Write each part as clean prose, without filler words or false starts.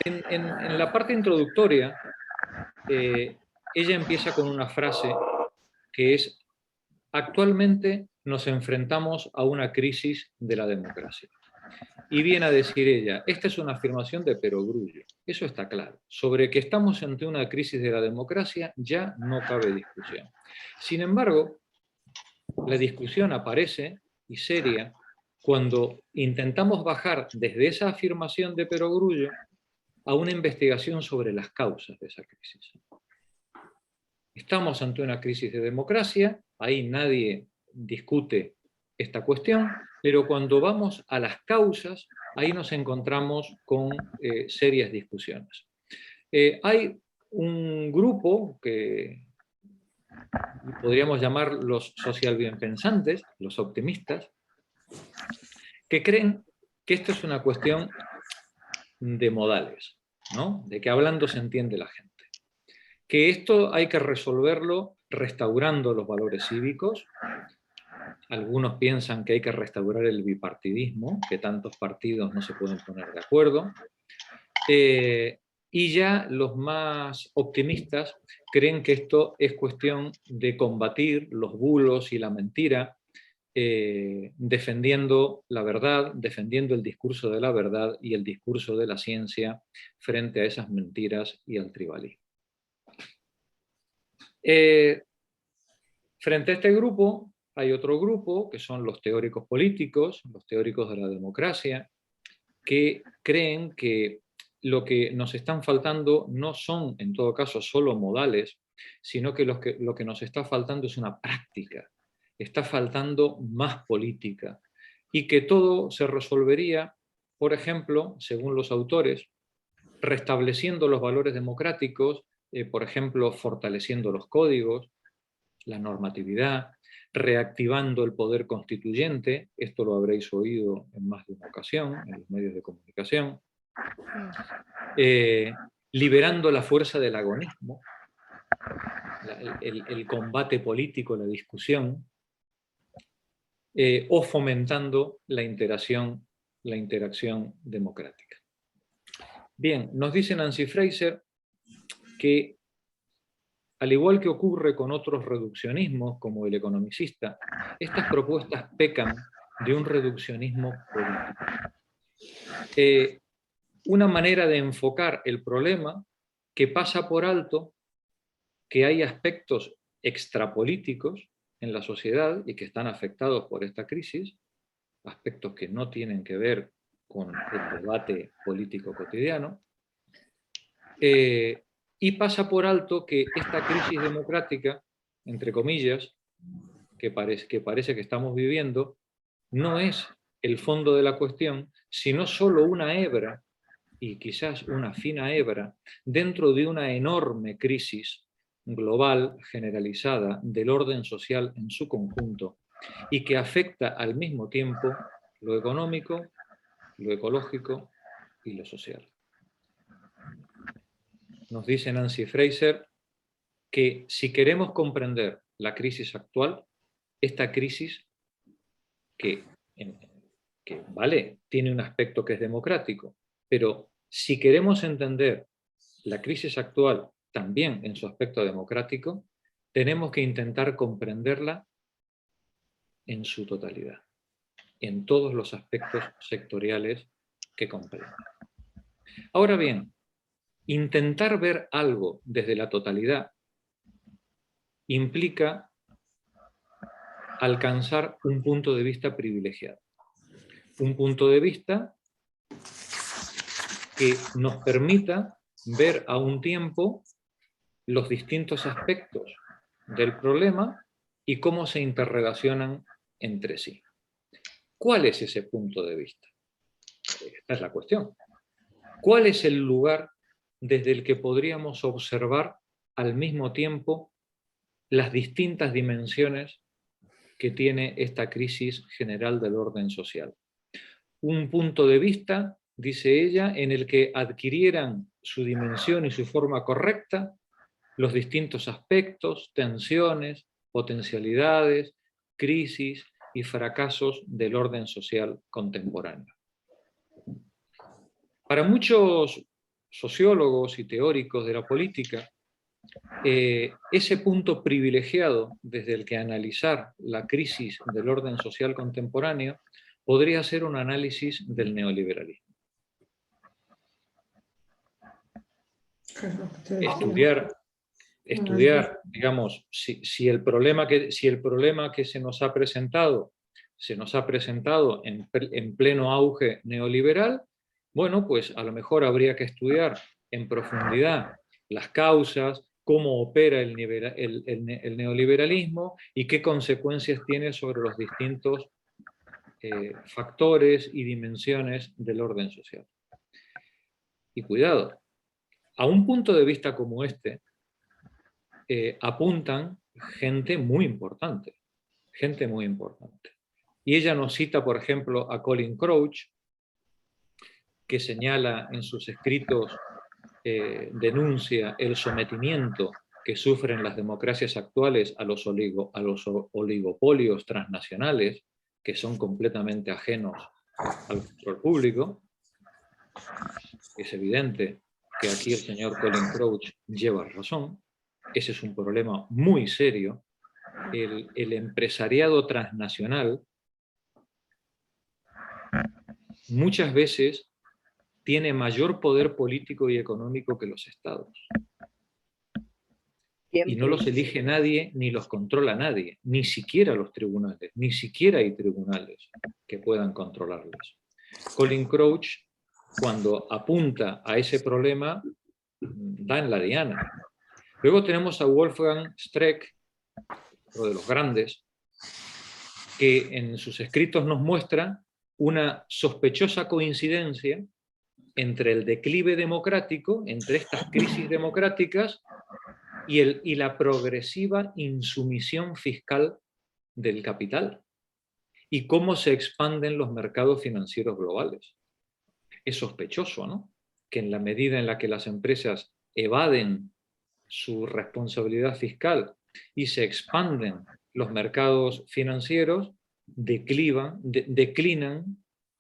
En la parte introductoria, ella empieza con una frase que es: actualmente nos enfrentamos a una crisis de la democracia. Y viene a decir ella, esta es una afirmación de Perogrullo, eso está claro. Sobre que estamos ante una crisis de la democracia ya no cabe discusión. Sin embargo, la discusión aparece, y seria, cuando intentamos bajar desde esa afirmación de Perogrullo a una investigación sobre las causas de esa crisis. Estamos ante una crisis de democracia, ahí nadie discute esta cuestión, pero cuando vamos a las causas, ahí nos encontramos con serias discusiones. Hay un grupo que podríamos llamar los social bienpensantes, los optimistas, que creen que esto es una cuestión de modales, ¿no? De que hablando se entiende la gente. Que esto hay que resolverlo restaurando los valores cívicos. Algunos piensan que hay que restaurar el bipartidismo, que tantos partidos no se pueden poner de acuerdo. Y ya los más optimistas creen que esto es cuestión de combatir los bulos y la mentira, defendiendo la verdad, defendiendo el discurso de la verdad y el discurso de la ciencia frente a esas mentiras y al tribalismo. Frente a este grupo hay otro grupo que son los teóricos políticos, los teóricos de la democracia, que creen que lo que nos están faltando no son, en todo caso, solo modales, sino que lo que nos está faltando es una práctica, está faltando más política, y que todo se resolvería, por ejemplo, según los autores, restableciendo los valores democráticos, por ejemplo, fortaleciendo los códigos, la normatividad, reactivando el poder constituyente, esto lo habréis oído en más de una ocasión en los medios de comunicación, liberando la fuerza del agonismo, el combate político, la discusión, o fomentando la interacción democrática. Bien, nos dice Nancy Fraser que, al igual que ocurre con otros reduccionismos, como el economicista, estas propuestas pecan de un reduccionismo político. Una manera de enfocar el problema que pasa por alto que hay aspectos extrapolíticos en la sociedad y que están afectados por esta crisis, aspectos que no tienen que ver con el debate político cotidiano, y pasa por alto que esta crisis democrática, entre comillas, que parece que estamos viviendo, no es el fondo de la cuestión, sino solo una hebra, y quizás una fina hebra, dentro de una enorme crisis global, generalizada, del orden social en su conjunto, y que afecta al mismo tiempo lo económico, lo ecológico y lo social. Nos dice Nancy Fraser que si queremos comprender la crisis actual, esta crisis que vale, tiene un aspecto que es democrático, pero si queremos entender la crisis actual también en su aspecto democrático, tenemos que intentar comprenderla en su totalidad, en todos los aspectos sectoriales que comprende. Ahora bien, intentar ver algo desde la totalidad implica alcanzar un punto de vista privilegiado. Un punto de vista que nos permita ver a un tiempo los distintos aspectos del problema y cómo se interrelacionan entre sí. ¿Cuál es ese punto de vista? Esta es la cuestión. ¿Cuál es el lugar desde el que podríamos observar al mismo tiempo las distintas dimensiones que tiene esta crisis general del orden social? Un punto de vista, dice ella, en el que adquirieran su dimensión y su forma correcta los distintos aspectos, tensiones, potencialidades, crisis y fracasos del orden social contemporáneo. Para muchos sociólogos y teóricos de la política, ese punto privilegiado desde el que analizar la crisis del orden social contemporáneo podría ser un análisis del neoliberalismo. Estudiar, digamos, si el problema que se nos ha presentado en pleno auge neoliberal, bueno, pues a lo mejor habría que estudiar en profundidad las causas, cómo opera el neoliberalismo y qué consecuencias tiene sobre los distintos factores y dimensiones del orden social. Y cuidado, a un punto de vista como este, apuntan gente muy importante. Y ella nos cita, por ejemplo, a Colin Crouch, que señala en sus escritos, denuncia el sometimiento que sufren las democracias actuales a los oligopolios transnacionales, que son completamente ajenos al control público. Es evidente que aquí el señor Colin Crouch lleva razón. Ese es un problema muy serio. El empresariado transnacional muchas veces tiene mayor poder político y económico que los estados. Y no los elige nadie, ni los controla nadie, ni siquiera los tribunales, ni siquiera hay tribunales que puedan controlarlos. Colin Crouch, cuando apunta a ese problema, da en la diana. Luego tenemos a Wolfgang Streeck, uno de los grandes, que en sus escritos nos muestra una sospechosa coincidencia entre el declive democrático, entre estas crisis democráticas, y la progresiva insumisión fiscal del capital, y cómo se expanden los mercados financieros globales. Es sospechoso, ¿no?, que en la medida en la que las empresas evaden su responsabilidad fiscal y se expanden los mercados financieros, declinan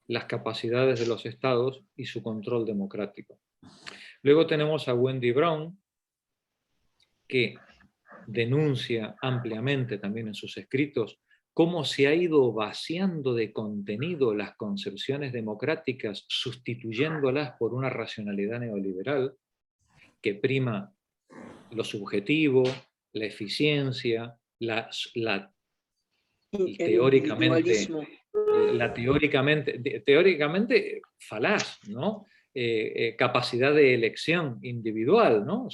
las capacidades de los estados y su control democrático. Luego tenemos a Wendy Brown, que denuncia ampliamente también en sus escritos cómo se ha ido vaciando de contenido las concepciones democráticas, sustituyéndolas por una racionalidad neoliberal que prima lo subjetivo, la eficiencia, teóricamente falaz, ¿no? Capacidad de elección individual, ¿no?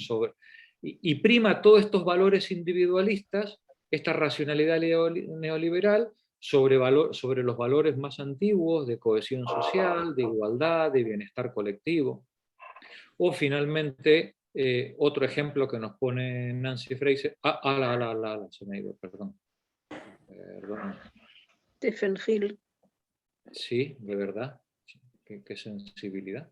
Y prima todos estos valores individualistas, esta racionalidad neoliberal, sobre los valores más antiguos de cohesión social, de igualdad, de bienestar colectivo. O finalmente, otro ejemplo que nos pone Nancy Fraser, se me ha ido, perdón. Stephen Hill. Sí, de verdad, qué sensibilidad.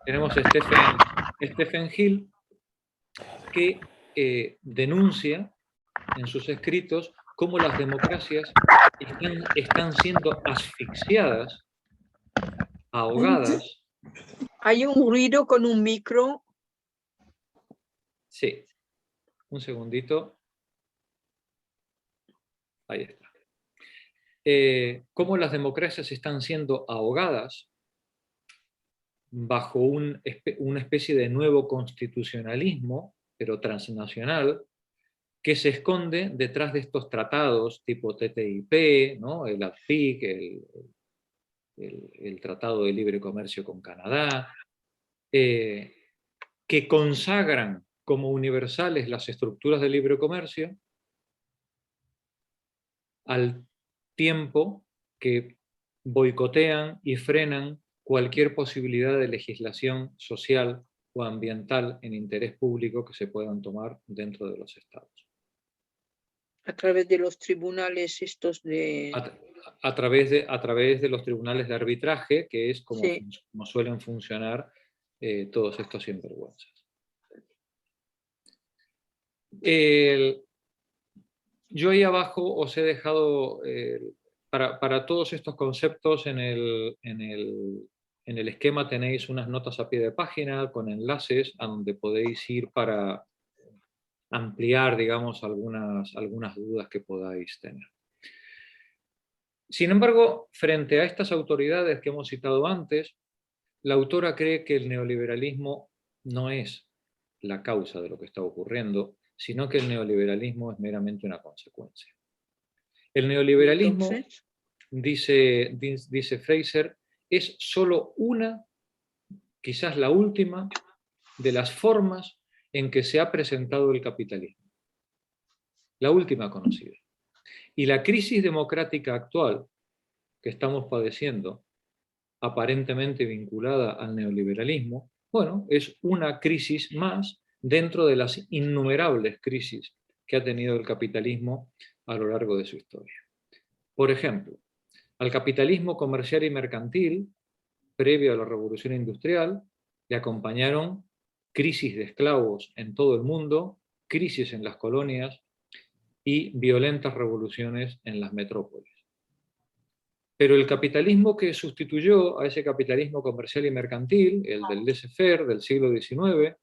Tenemos a Stephen Hill, que denuncia en sus escritos cómo las democracias están siendo asfixiadas, ahogadas. Hay un ruido con un micro. Sí, un segundito. Ahí está. Cómo las democracias están siendo ahogadas bajo una especie de nuevo constitucionalismo, pero transnacional, que se esconde detrás de estos tratados tipo TTIP, ¿no?, el ATPIC, el Tratado de Libre Comercio con Canadá, que consagran como universales las estructuras de libre comercio, al tiempo que boicotean y frenan cualquier posibilidad de legislación social o ambiental en interés público que se puedan tomar dentro de los estados. A través de los tribunales estos de... A través de los tribunales de arbitraje, que es como, sí, como suelen funcionar todos estos sinvergüenzas. Yo ahí abajo os he dejado, para todos estos conceptos en el esquema tenéis unas notas a pie de página con enlaces a donde podéis ir para ampliar, digamos, algunas dudas que podáis tener. Sin embargo, frente a estas autoridades que hemos citado antes, la autora cree que el neoliberalismo no es la causa de lo que está ocurriendo, sino que el neoliberalismo es meramente una consecuencia. El neoliberalismo, Entonces, dice Fraser, es solo una, quizás la última, de las formas en que se ha presentado el capitalismo. La última conocida. Y la crisis democrática actual que estamos padeciendo, aparentemente vinculada al neoliberalismo, bueno, es una crisis más dentro de las innumerables crisis que ha tenido el capitalismo a lo largo de su historia. Por ejemplo, al capitalismo comercial y mercantil, previo a la Revolución Industrial, le acompañaron crisis de esclavos en todo el mundo, crisis en las colonias y violentas revoluciones en las metrópolis. Pero el capitalismo que sustituyó a ese capitalismo comercial y mercantil, el del laissez-faire del siglo XIX,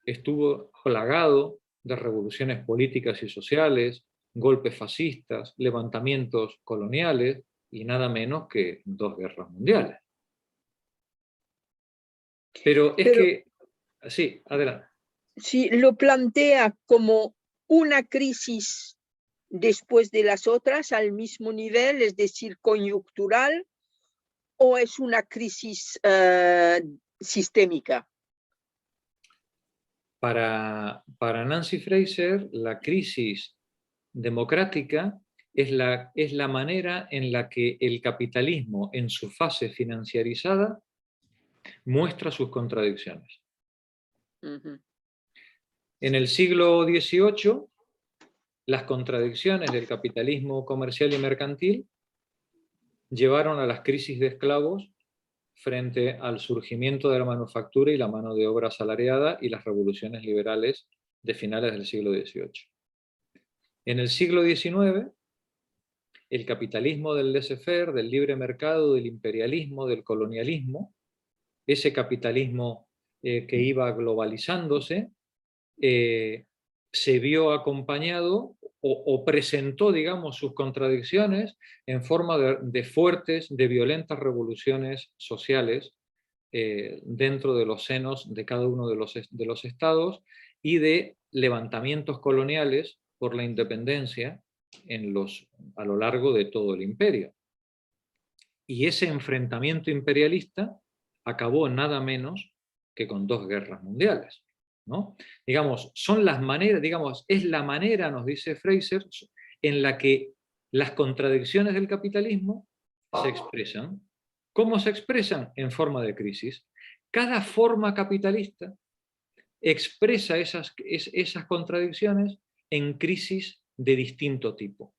estuvo plagado de revoluciones políticas y sociales, golpes fascistas, levantamientos coloniales y nada menos que 2 guerras mundiales. Pero es que... Sí, adelante. Si lo plantea como una crisis después de las otras al mismo nivel, es decir, coyuntural, o es una crisis sistémica. Para Nancy Fraser, la crisis democrática es la manera en la que el capitalismo, en su fase financiarizada, muestra sus contradicciones. En el siglo XVIII, las contradicciones del capitalismo comercial y mercantil llevaron a las crisis de esclavos frente al surgimiento de la manufactura y la mano de obra asalariada y las revoluciones liberales de finales del siglo XVIII. En el siglo XIX, el capitalismo del laissez-faire, del libre mercado, del imperialismo, del colonialismo, ese capitalismo que iba globalizándose, se vio acompañado o presentó, digamos, sus contradicciones en forma de fuertes, de violentas revoluciones sociales dentro de los senos de cada uno de los estados y de levantamientos coloniales por la independencia a lo largo de todo el imperio. Y ese enfrentamiento imperialista acabó nada menos que con 2 guerras mundiales, ¿no? Digamos, son las maneras, digamos, es la manera, nos dice Fraser, en la que las contradicciones del capitalismo se expresan. ¿Cómo se expresan? En forma de crisis. Cada forma capitalista expresa esas contradicciones en crisis de distinto tipo.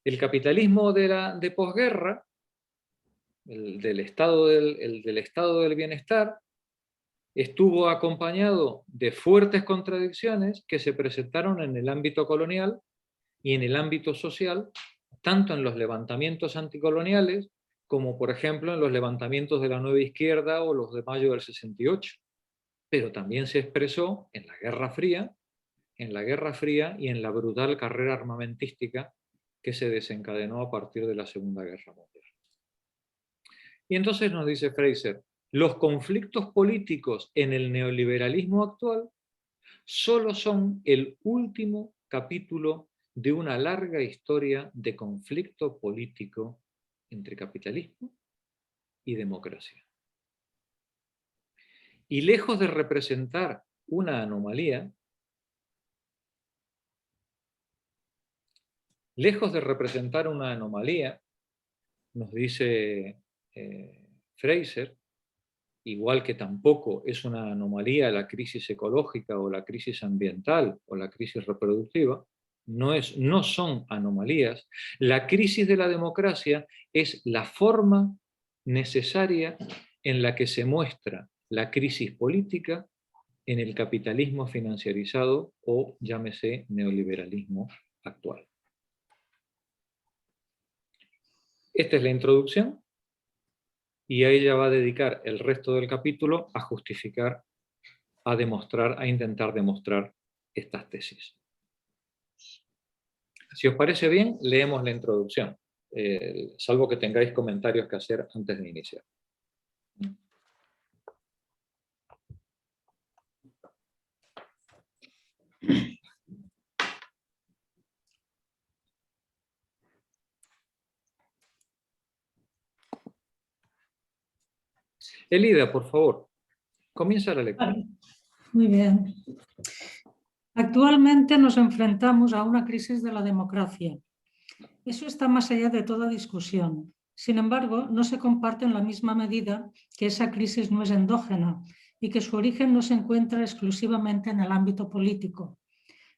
El capitalismo de posguerra, el del estado del bienestar, estuvo acompañado de fuertes contradicciones que se presentaron en el ámbito colonial y en el ámbito social, tanto en los levantamientos anticoloniales como, por ejemplo, en los levantamientos de la Nueva Izquierda o los de mayo del 68. Pero también se expresó en la Guerra Fría y en la brutal carrera armamentística que se desencadenó a partir de la Segunda Guerra Mundial. Y entonces nos dice Fraser, los conflictos políticos en el neoliberalismo actual solo son el último capítulo de una larga historia de conflicto político entre capitalismo y democracia. Y lejos de representar una anomalía, nos dice Fraser, igual que tampoco es una anomalía la crisis ecológica o la crisis ambiental o la crisis reproductiva, no son anomalías. La crisis de la democracia es la forma necesaria en la que se muestra la crisis política en el capitalismo financiarizado o llámese neoliberalismo actual. Esta es la introducción y a ella va a dedicar el resto del capítulo a justificar, a demostrar, a intentar demostrar estas tesis. Si os parece bien, leemos la introducción, salvo que tengáis comentarios que hacer antes de iniciar. Elida, por favor, comienza la lectura. Muy bien. Actualmente nos enfrentamos a una crisis de la democracia. Eso está más allá de toda discusión. Sin embargo, no se comparte en la misma medida que esa crisis no es endógena y que su origen no se encuentra exclusivamente en el ámbito político.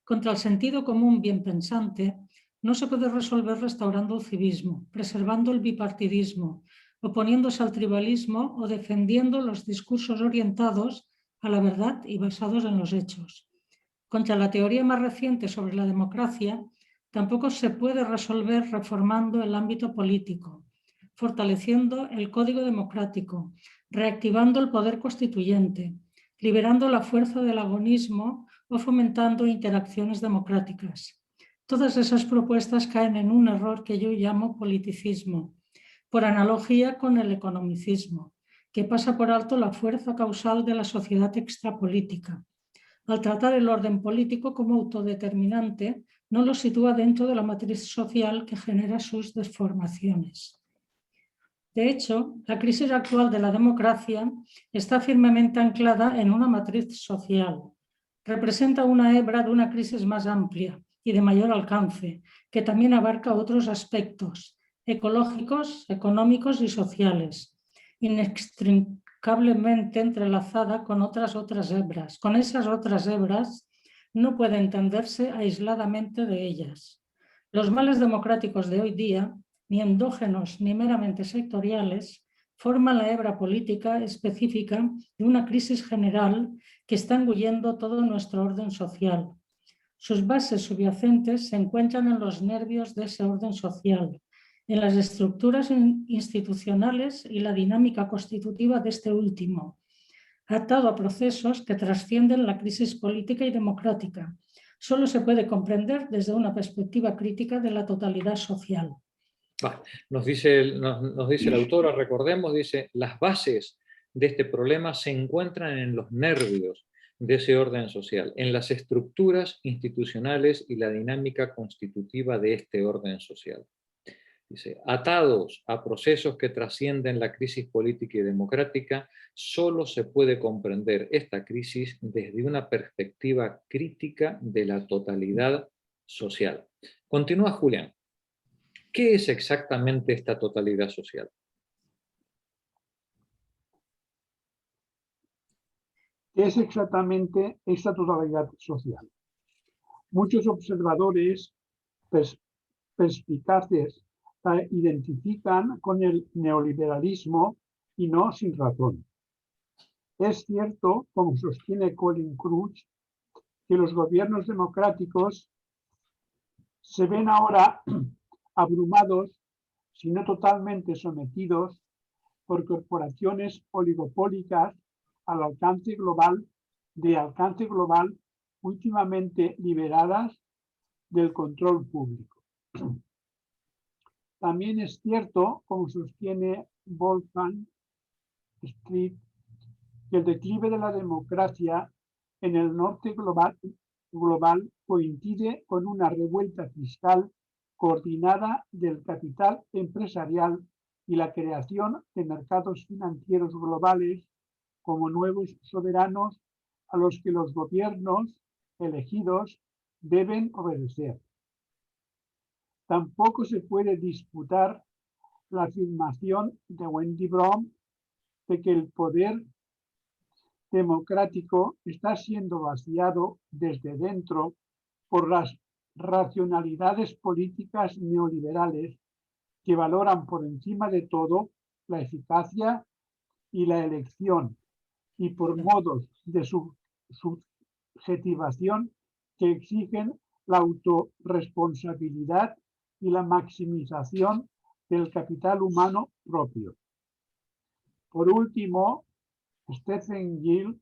Contra el sentido común bien pensante, no se puede resolver restaurando el civismo, preservando el bipartidismo, oponiéndose al tribalismo o defendiendo los discursos orientados a la verdad y basados en los hechos. Contra la teoría más reciente sobre la democracia, tampoco se puede resolver reformando el ámbito político, fortaleciendo el código democrático, reactivando el poder constituyente, liberando la fuerza del agonismo o fomentando interacciones democráticas. Todas esas propuestas caen en un error que yo llamo politicismo, por analogía con el economicismo, que pasa por alto la fuerza causal de la sociedad extrapolítica. Al tratar el orden político como autodeterminante, no lo sitúa dentro de la matriz social que genera sus deformaciones. De hecho, la crisis actual de la democracia está firmemente anclada en una matriz social. Representa una hebra de una crisis más amplia y de mayor alcance, que también abarca otros aspectos ecológicos, económicos y sociales, inextricablemente entrelazada con otras hebras. Con esas otras hebras no puede entenderse aisladamente de ellas. Los males democráticos de hoy día, ni endógenos ni meramente sectoriales, forman la hebra política específica de una crisis general que está engullendo todo nuestro orden social. Sus bases subyacentes se encuentran en los nervios de ese orden social, en las estructuras institucionales y la dinámica constitutiva de este último, atado a procesos que trascienden la crisis política y democrática. Solo se puede comprender desde una perspectiva crítica de la totalidad social. Nos dice la autora, recordemos, dice, las bases de este problema se encuentran en los nervios de ese orden social, en las estructuras institucionales y la dinámica constitutiva de este orden social. Dice, atados a procesos que trascienden la crisis política y democrática, solo se puede comprender esta crisis desde una perspectiva crítica de la totalidad social. Continúa Julián. ¿Qué es exactamente esta totalidad social? ¿Qué es exactamente esta totalidad social? Muchos observadores perspicaces la identifican con el neoliberalismo y no sin razón. Es cierto, como sostiene Colin Cruz, que los gobiernos democráticos se ven ahora abrumados, si no totalmente sometidos, por corporaciones oligopólicas de alcance global, últimamente liberadas del control público. También es cierto, como sostiene Wolfgang Streeck, que el declive de la democracia en el norte global coincide con una revuelta fiscal coordinada del capital empresarial y la creación de mercados financieros globales como nuevos soberanos a los que los gobiernos elegidos deben obedecer. Tampoco se puede disputar la afirmación de Wendy Brom de que el poder democrático está siendo vaciado desde dentro por las racionalidades políticas neoliberales que valoran por encima de todo la eficacia y la elección y por modos de subjetivación que exigen la autorresponsabilidad y la maximización del capital humano propio. Por último, Stephen Gill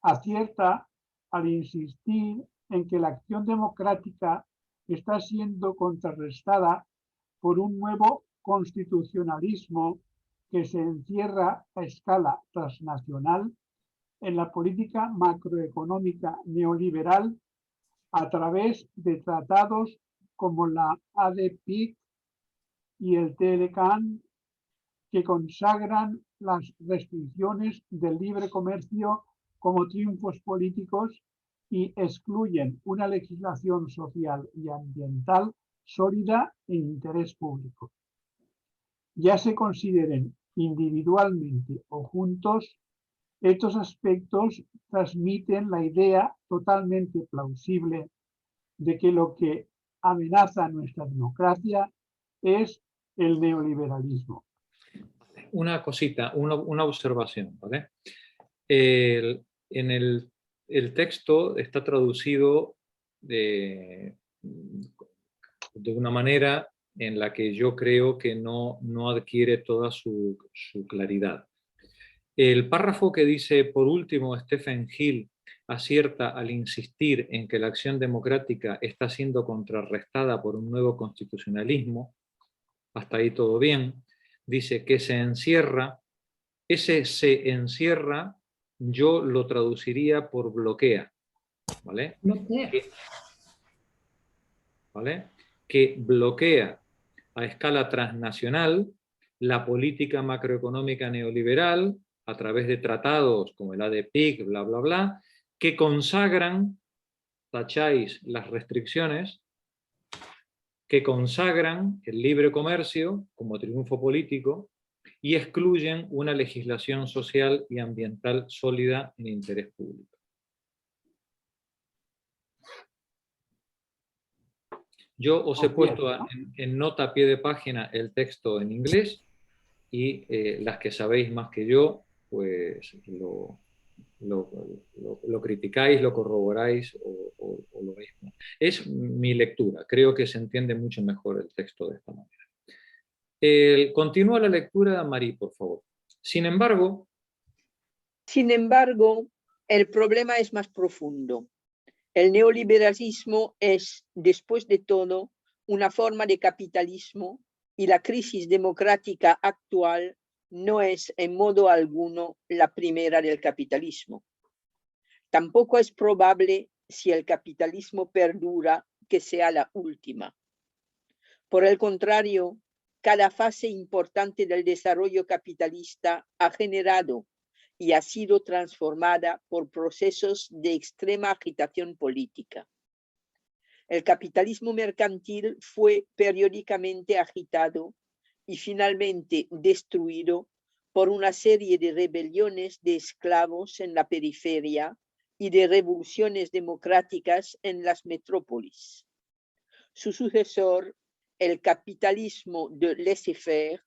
acierta al insistir en que la acción democrática está siendo contrarrestada por un nuevo constitucionalismo que se encierra a escala transnacional en la política macroeconómica neoliberal a través de tratados como la ADPIC y el TLCAN, que consagran las restricciones del libre comercio como triunfos políticos y excluyen una legislación social y ambiental sólida e interés público. Ya se consideren individualmente o juntos, estos aspectos transmiten la idea totalmente plausible de que lo que amenaza nuestra democracia es el neoliberalismo. Una cosita, una observación, ¿vale? El texto está traducido de una manera en la que yo creo que no adquiere toda su claridad. El párrafo que dice, por último, Stephen Gill acierta al insistir en que la acción democrática está siendo contrarrestada por un nuevo constitucionalismo, hasta ahí todo bien. Dice que se encierra, ese se encierra, yo lo traduciría por bloquea, ¿vale? ¿Vale? Que bloquea a escala transnacional la política macroeconómica neoliberal a través de tratados como el ADPIC, bla, bla, bla, que consagran, tacháis las restricciones, que consagran el libre comercio como triunfo político y excluyen una legislación social y ambiental sólida en interés público. Yo os he puesto en nota a pie de página el texto en inglés y las que sabéis más que yo, pues lo criticáis, lo corroboráis o lo veis. Es mi lectura, creo que se entiende mucho mejor el texto de esta manera. Continúa la lectura, Marí, por favor. Sin embargo, el problema es más profundo. El neoliberalismo es, después de todo, una forma de capitalismo y la crisis democrática actual no es en modo alguno la primera del capitalismo. Tampoco es probable, si el capitalismo perdura, que sea la última. Por el contrario, cada fase importante del desarrollo capitalista ha generado y ha sido transformada por procesos de extrema agitación política. El capitalismo mercantil fue periódicamente agitado y finalmente destruido por una serie de rebeliones de esclavos en la periferia y de revoluciones democráticas en las metrópolis. Su sucesor, el capitalismo de laissez-faire,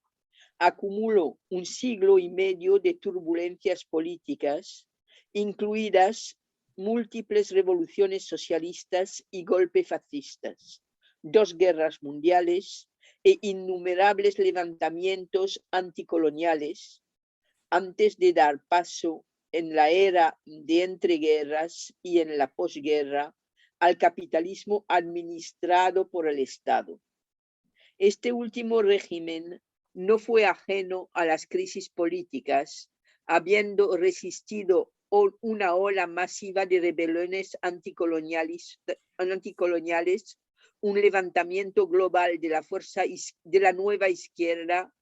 acumuló un siglo y medio de turbulencias políticas, incluidas múltiples revoluciones socialistas y golpes fascistas, 2 guerras mundiales e innumerables levantamientos anticoloniales, antes de dar paso en la era de entreguerras y en la posguerra al capitalismo administrado por el Estado. Este último régimen no fue ajeno a las crisis políticas, habiendo resistido una ola masiva de rebeliones anticoloniales, un levantamiento global de la fuerza de la nueva izquierda,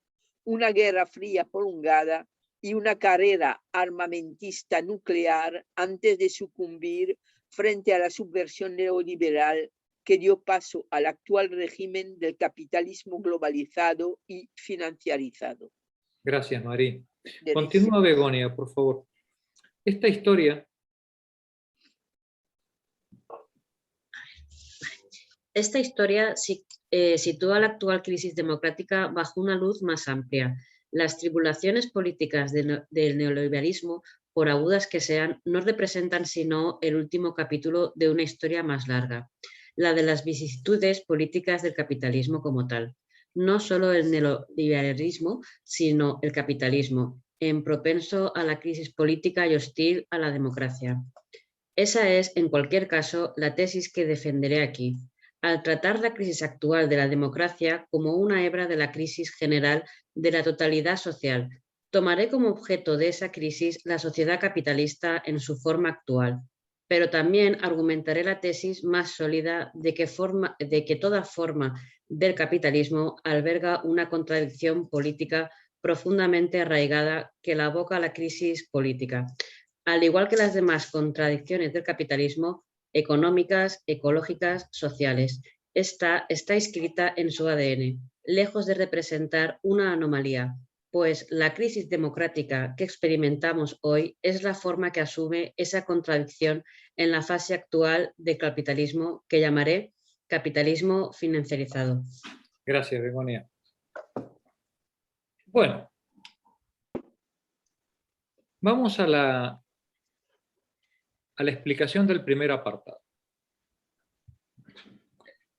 una guerra fría prolongada y una carrera armamentista nuclear antes de sucumbir frente a la subversión neoliberal que dio paso al actual régimen del capitalismo globalizado y financiarizado. Gracias, Marí. Continúa, Begonia, por favor. Esta historia... Esta historia sitúa la actual crisis democrática bajo una luz más amplia. Las tribulaciones políticas del neoliberalismo por agudas que sean, no representan sino el último capítulo de una historia más larga, la de las vicisitudes políticas del capitalismo como tal. No solo el neoliberalismo, sino el capitalismo, en propenso a la crisis política y hostil a la democracia. Esa es, en cualquier caso, la tesis que defenderé aquí, al tratar la crisis actual de la democracia como una hebra de la crisis general de la totalidad social. Tomaré como objeto de esa crisis la sociedad capitalista en su forma actual, pero también argumentaré la tesis más sólida de que toda forma del capitalismo alberga una contradicción política profundamente arraigada que la aboca a la crisis política, al igual que las demás contradicciones del capitalismo, económicas, ecológicas, sociales. Esta está inscrita en su ADN, lejos de representar una anomalía, pues la crisis democrática que experimentamos hoy es la forma que asume esa contradicción en la fase actual del capitalismo que llamaré capitalismo financiarizado. Gracias, Begoña. Bueno, vamos a la explicación del primer apartado.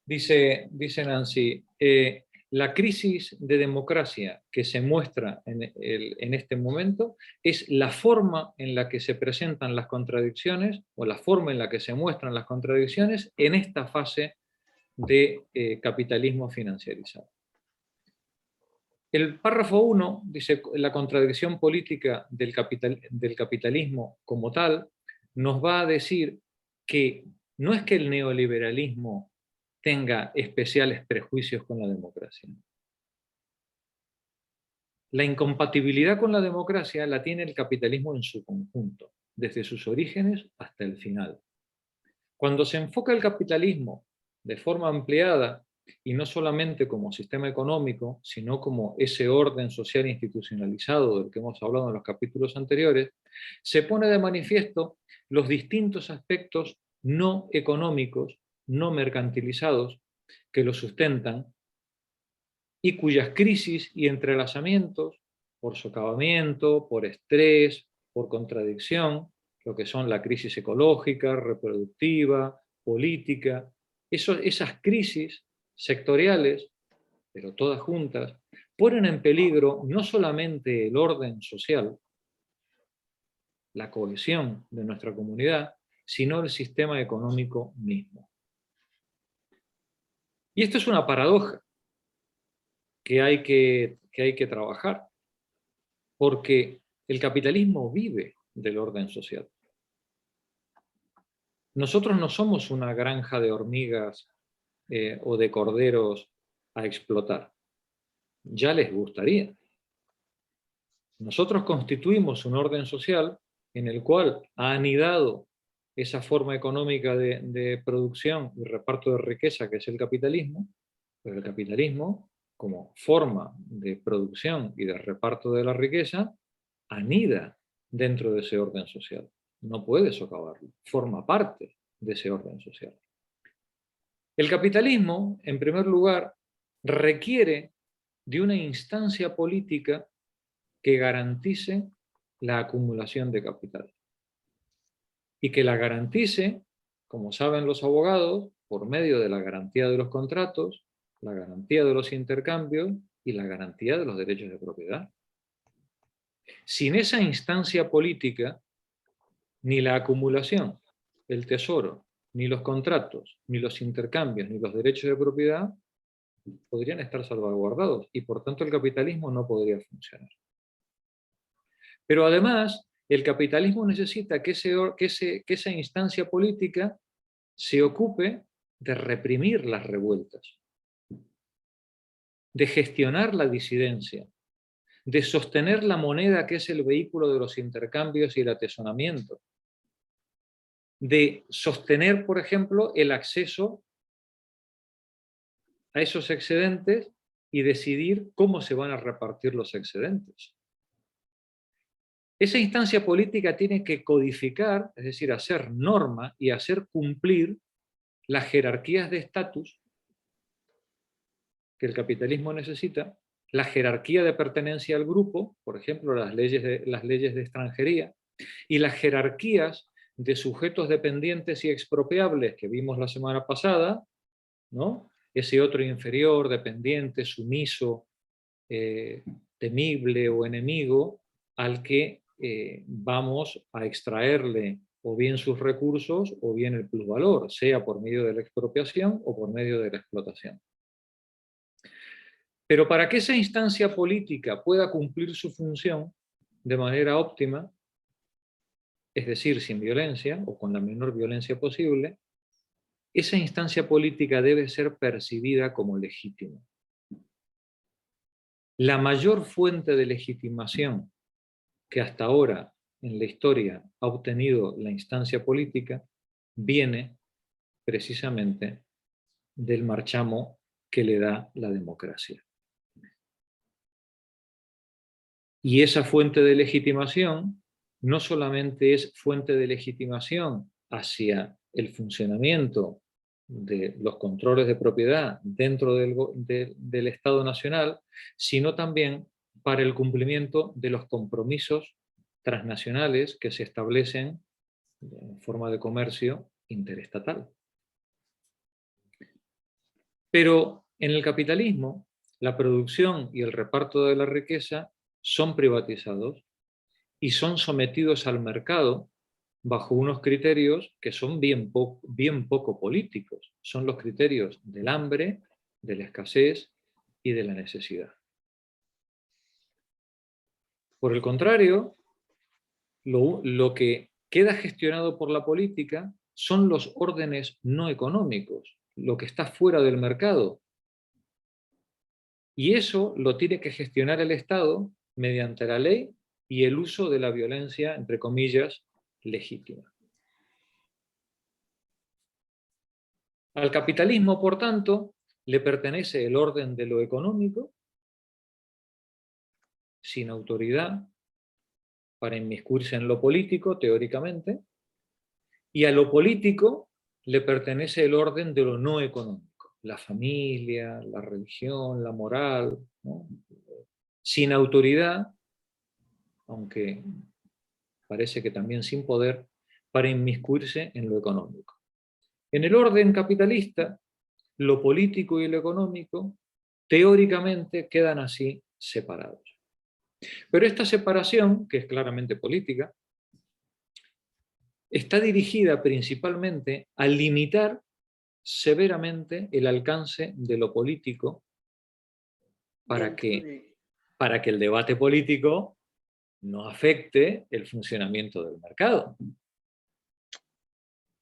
Dice Nancy, la crisis de democracia que se muestra en este momento es la forma en la que se presentan las contradicciones, o la forma en la que se muestran las contradicciones en esta fase de capitalismo financiarizado. El párrafo 1 dice: la contradicción política del capitalismo como tal nos va a decir que no es que el neoliberalismo tenga especiales prejuicios con la democracia. La incompatibilidad con la democracia la tiene el capitalismo en su conjunto, desde sus orígenes hasta el final. Cuando se enfoca el capitalismo de forma ampliada, y no solamente como sistema económico, sino como ese orden social institucionalizado del que hemos hablado en los capítulos anteriores, se pone de manifiesto los distintos aspectos no económicos, no mercantilizados, que lo sustentan y cuyas crisis y entrelazamientos, por socavamiento, por estrés, por contradicción, lo que son la crisis ecológica, reproductiva, política, esas crisis sectoriales, pero todas juntas, ponen en peligro no solamente el orden social, la cohesión de nuestra comunidad, sino el sistema económico mismo. Y esto es una paradoja que hay que trabajar, porque el capitalismo vive del orden social. Nosotros no somos una granja de hormigas o de corderos a explotar. Ya les gustaría. Nosotros constituimos un orden social en el cual ha anidado esa forma económica de producción y reparto de riqueza que es el capitalismo, pero el capitalismo, como forma de producción y de reparto de la riqueza, anida dentro de ese orden social. No puede socavarlo, forma parte de ese orden social. El capitalismo, en primer lugar, requiere de una instancia política que garantice la acumulación de capital. Y que la garantice, como saben los abogados, por medio de la garantía de los contratos, la garantía de los intercambios y la garantía de los derechos de propiedad. Sin esa instancia política, ni la acumulación, el tesoro, ni los contratos, ni los intercambios, ni los derechos de propiedad podrían estar salvaguardados y por tanto el capitalismo no podría funcionar. Pero además, el capitalismo necesita que esa instancia política se ocupe de reprimir las revueltas, de gestionar la disidencia, de sostener la moneda que es el vehículo de los intercambios y el atesonamiento, de sostener, por ejemplo, el acceso a esos excedentes y decidir cómo se van a repartir los excedentes. Esa instancia política tiene que codificar, es decir, hacer norma y hacer cumplir las jerarquías de estatus que el capitalismo necesita, la jerarquía de pertenencia al grupo, por ejemplo, las leyes de extranjería, Y las jerarquías de sujetos dependientes y expropiables que vimos la semana pasada, ¿no? Ese otro inferior, dependiente, sumiso, temible o enemigo, al que vamos a extraerle o bien sus recursos o bien el plusvalor, sea por medio de la expropiación o por medio de la explotación. Pero para que esa instancia política pueda cumplir su función de manera óptima, es decir, sin violencia o con la menor violencia posible, esa instancia política debe ser percibida como legítima. La mayor fuente de legitimación que hasta ahora en la historia ha obtenido la instancia política viene precisamente del marchamo que le da la democracia. Y esa fuente de legitimación no solamente es fuente de legitimación hacia el funcionamiento de los controles de propiedad dentro del Estado Nacional, sino también para el cumplimiento de los compromisos transnacionales que se establecen en forma de comercio interestatal. Pero en el capitalismo, la producción y el reparto de la riqueza son privatizados y son sometidos al mercado bajo unos criterios que son bien poco políticos. Son los criterios del hambre, de la escasez y de la necesidad. Por el contrario, lo que queda gestionado por la política son los órdenes no económicos, lo que está fuera del mercado. Y eso lo tiene que gestionar el Estado mediante la ley y el uso de la violencia, entre comillas, legítima. Al capitalismo, por tanto, le pertenece el orden de lo económico, sin autoridad, para inmiscuirse en lo político, teóricamente, y a lo político le pertenece el orden de lo no económico, la familia, la religión, la moral, ¿no? Sin autoridad, aunque parece que también sin poder, para inmiscuirse en lo económico. En el orden capitalista, lo político y lo económico teóricamente quedan así separados. Pero esta separación, que es claramente política, está dirigida principalmente a limitar severamente el alcance de lo político para que el debate político no afecte el funcionamiento del mercado.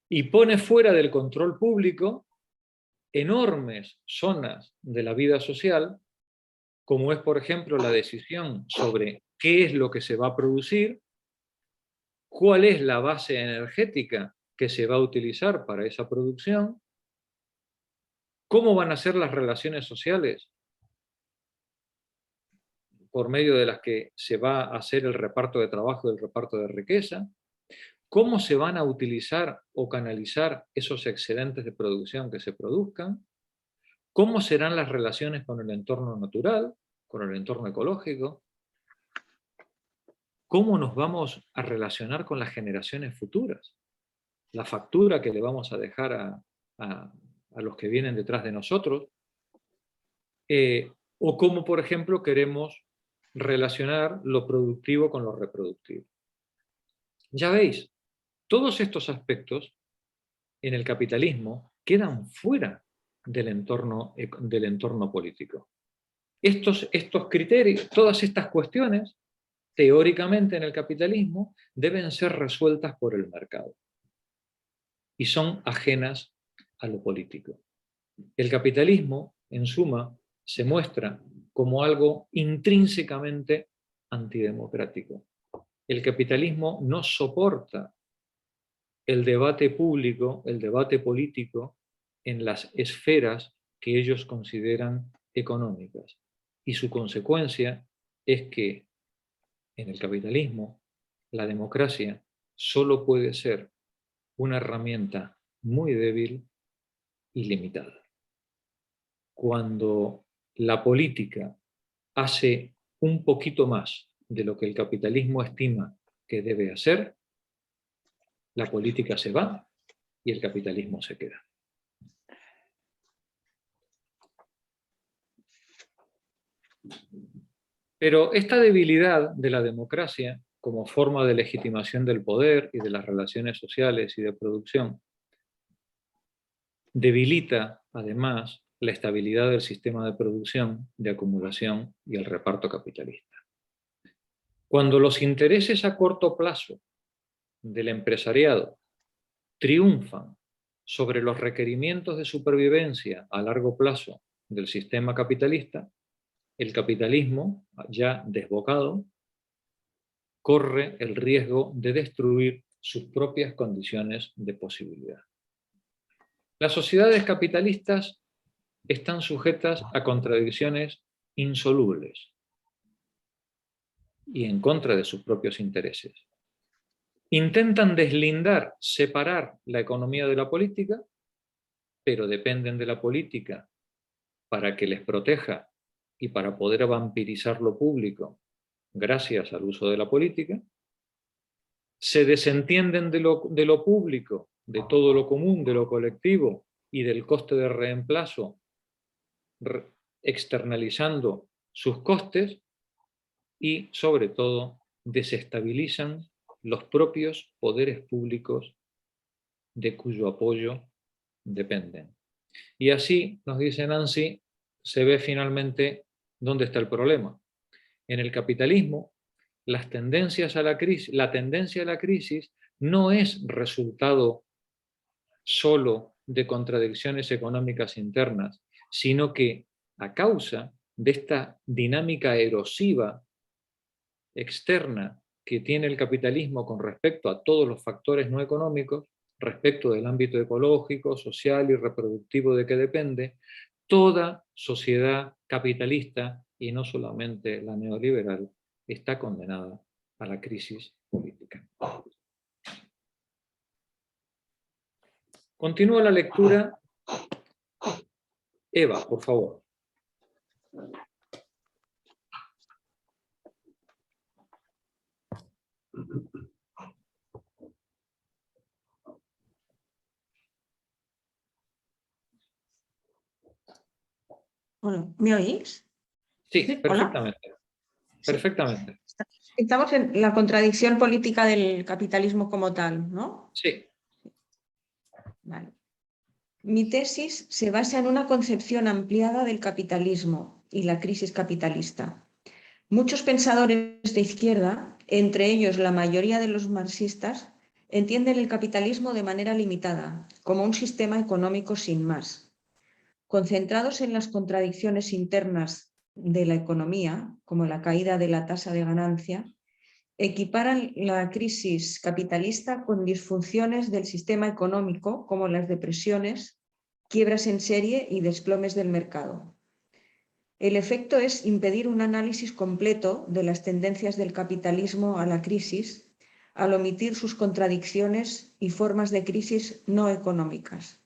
Y pone fuera del control público enormes zonas de la vida social, como es, por ejemplo, la decisión sobre qué es lo que se va a producir, cuál es la base energética que se va a utilizar para esa producción, cómo van a ser las relaciones sociales por medio de las que se va a hacer el reparto de trabajo y el reparto de riqueza, cómo se van a utilizar o canalizar esos excedentes de producción que se produzcan, cómo serán las relaciones con el entorno natural, con el entorno ecológico, cómo nos vamos a relacionar con las generaciones futuras, la factura que le vamos a dejar a los que vienen detrás de nosotros, o cómo, por ejemplo, queremos relacionar lo productivo con lo reproductivo. Ya veis, todos estos aspectos en el capitalismo quedan fuera del entorno político. Estos criterios, todas estas cuestiones, teóricamente en el capitalismo, deben ser resueltas por el mercado y son ajenas a lo político. El capitalismo, en suma, se muestra como algo intrínsecamente antidemocrático. El capitalismo no soporta el debate público, el debate político en las esferas que ellos consideran económicas. Y su consecuencia es que en el capitalismo la democracia solo puede ser una herramienta muy débil y limitada. Cuando la política hace un poquito más de lo que el capitalismo estima qué debe hacer, la política se va y el capitalismo se queda. Pero esta debilidad de la democracia como forma de legitimación del poder y de las relaciones sociales y de producción debilita además la estabilidad del sistema de producción, de acumulación y el reparto capitalista. Cuando los intereses a corto plazo del empresariado triunfan sobre los requerimientos de supervivencia a largo plazo del sistema capitalista, el capitalismo, ya desbocado, corre el riesgo de destruir sus propias condiciones de posibilidad. Las sociedades capitalistas están sujetas a contradicciones insolubles y en contra de sus propios intereses. Intentan deslindar, separar la economía de la política, pero dependen de la política para que les proteja y para poder vampirizar lo público gracias al uso de la política. Se desentienden de lo público, de todo lo común, de lo colectivo y del coste de reemplazo, externalizando sus costes y, sobre todo, desestabilizan los propios poderes públicos de cuyo apoyo dependen. Y así, nos dice Nancy, se ve finalmente dónde está el problema. En el capitalismo, la tendencia a la crisis no es resultado solo de contradicciones económicas internas, sino que a causa de esta dinámica erosiva externa que tiene el capitalismo con respecto a todos los factores no económicos, respecto del ámbito ecológico, social y reproductivo de que depende, toda sociedad capitalista, y no solamente la neoliberal, está condenada a la crisis política. Continúa la lectura. Eva, por favor. Hola, ¿me oís? Sí, perfectamente. Hola. Perfectamente. Estamos en la contradicción política del capitalismo como tal, ¿no? Sí. Vale. Mi tesis se basa en una concepción ampliada del capitalismo y la crisis capitalista. Muchos pensadores de izquierda, entre ellos la mayoría de los marxistas, entienden el capitalismo de manera limitada, como un sistema económico sin más. Concentrados en las contradicciones internas de la economía, como la caída de la tasa de ganancia, equiparan la crisis capitalista con disfunciones del sistema económico, como las depresiones, quiebras en serie y desplomes del mercado. El efecto es impedir un análisis completo de las tendencias del capitalismo a la crisis, al omitir sus contradicciones y formas de crisis no económicas.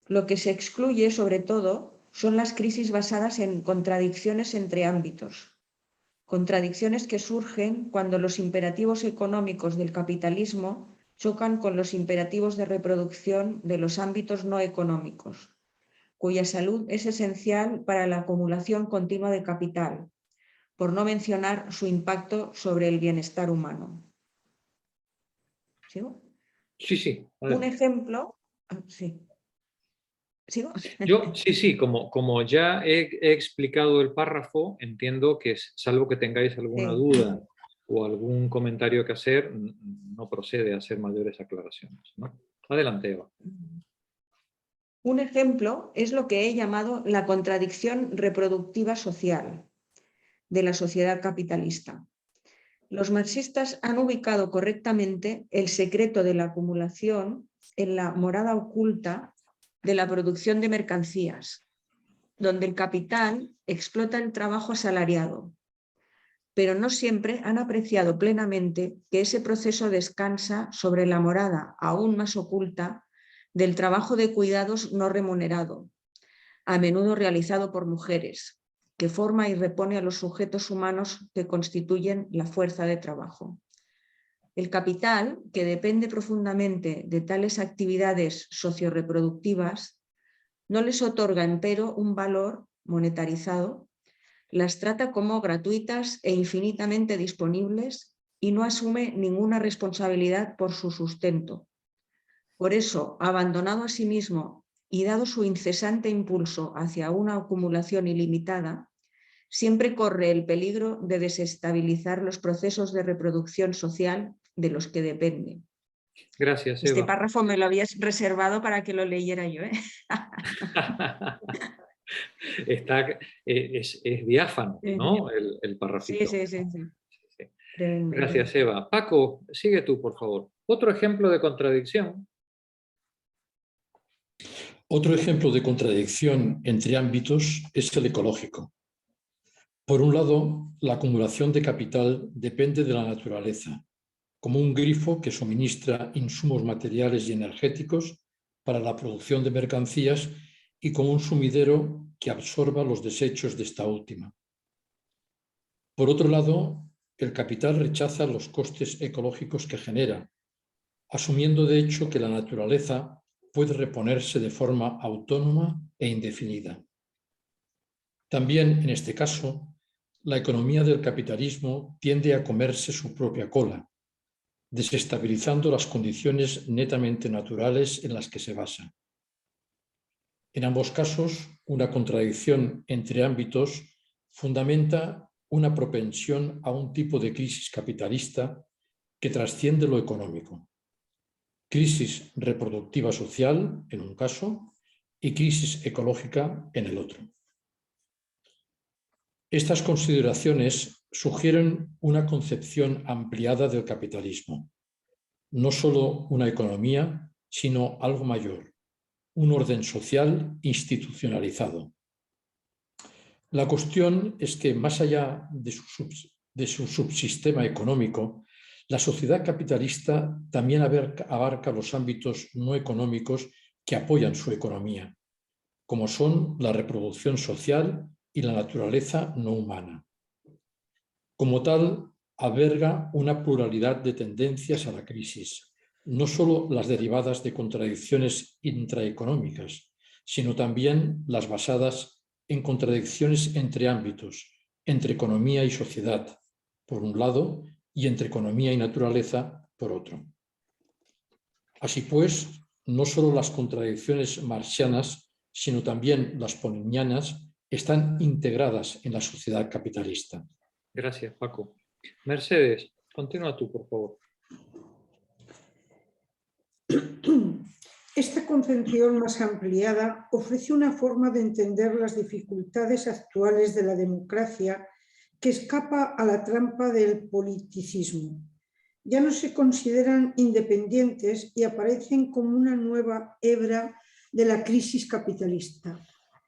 Lo que se excluye, sobre todo, son las crisis basadas en contradicciones entre ámbitos. Contradicciones que surgen cuando los imperativos económicos del capitalismo chocan con los imperativos de reproducción de los ámbitos no económicos, cuya salud es esencial para la acumulación continua de capital, por no mencionar su impacto sobre el bienestar humano. ¿Sigo? Sí, sí. Un ejemplo... Sí. ¿Sigo? Sí, como ya he explicado el párrafo, entiendo que, salvo que tengáis alguna duda o algún comentario que hacer, no procede a hacer mayores aclaraciones, ¿no? Adelante, Eva. Un ejemplo es lo que he llamado la contradicción reproductiva social de la sociedad capitalista. Los marxistas han ubicado correctamente el secreto de la acumulación en la morada oculta de la producción de mercancías, donde el capital explota el trabajo asalariado, pero no siempre han apreciado plenamente que ese proceso descansa sobre la morada aún más oculta del trabajo de cuidados no remunerado, a menudo realizado por mujeres, que forma y repone a los sujetos humanos que constituyen la fuerza de trabajo. El capital, que depende profundamente de tales actividades socioreproductivas, no les otorga, empero, un valor monetarizado, las trata como gratuitas e infinitamente disponibles y no asume ninguna responsabilidad por su sustento. Por eso, abandonado a sí mismo y dado su incesante impulso hacia una acumulación ilimitada, siempre corre el peligro de desestabilizar los procesos de reproducción social de los que depende. Gracias, Eva. Este párrafo me lo habías reservado para que lo leyera yo, ¿eh? Es diáfano, ¿no? El parrafito. Sí. Sí. Gracias, Eva. Paco, sigue tú, por favor. Otro ejemplo de contradicción. Otro ejemplo de contradicción entre ámbitos es el ecológico. Por un lado, la acumulación de capital depende de la naturaleza, como un grifo que suministra insumos materiales y energéticos para la producción de mercancías y como un sumidero que absorba los desechos de esta última. Por otro lado, el capital rechaza los costes ecológicos que genera, asumiendo de hecho que la naturaleza puede reponerse de forma autónoma e indefinida. También, en este caso, la economía del capitalismo tiende a comerse su propia cola, desestabilizando las condiciones netamente naturales en las que se basa. En ambos casos, una contradicción entre ámbitos fundamenta una propensión a un tipo de crisis capitalista que trasciende lo económico. Crisis reproductiva social, en un caso, y crisis ecológica en el otro. Estas consideraciones sugieren una concepción ampliada del capitalismo, no solo una economía, sino algo mayor, un orden social institucionalizado. La cuestión es que, más allá de su subsistema económico, la sociedad capitalista también abarca los ámbitos no económicos que apoyan su economía, como son la reproducción social y la naturaleza no humana. Como tal, alberga una pluralidad de tendencias a la crisis, no solo las derivadas de contradicciones intraeconómicas, sino también las basadas en contradicciones entre ámbitos, entre economía y sociedad, por un lado, y entre economía y naturaleza, por otro. Así pues, no solo las contradicciones marxianas, sino también las polinianas, están integradas en la sociedad capitalista. Gracias, Paco. Mercedes, continúa tú, por favor. Esta concepción más ampliada ofrece una forma de entender las dificultades actuales de la democracia que escapa a la trampa del politicismo. Ya no se consideran independientes y aparecen como una nueva hebra de la crisis capitalista,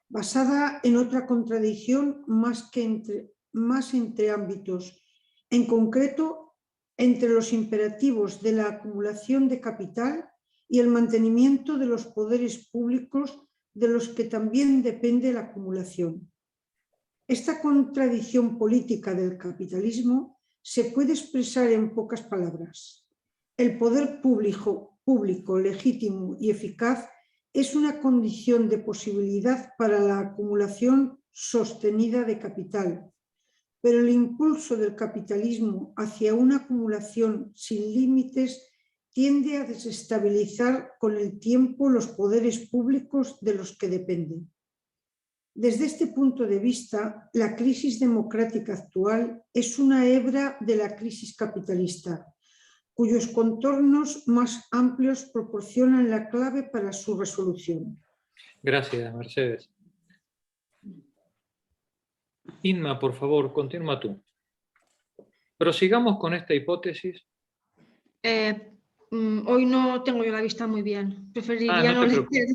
basada en otra contradicción más entre ámbitos, en concreto entre los imperativos de la acumulación de capital y el mantenimiento de los poderes públicos de los que también depende la acumulación. Esta contradicción política del capitalismo se puede expresar en pocas palabras. El poder público legítimo y eficaz es una condición de posibilidad para la acumulación sostenida de capital, pero el impulso del capitalismo hacia una acumulación sin límites tiende a desestabilizar con el tiempo los poderes públicos de los que dependen. Desde este punto de vista, la crisis democrática actual es una hebra de la crisis capitalista, cuyos contornos más amplios proporcionan la clave para su resolución. Gracias, Mercedes. Inma, por favor, continúa tú. Prosigamos con esta hipótesis. Hoy no tengo yo la vista muy bien. Preferiría no te leer.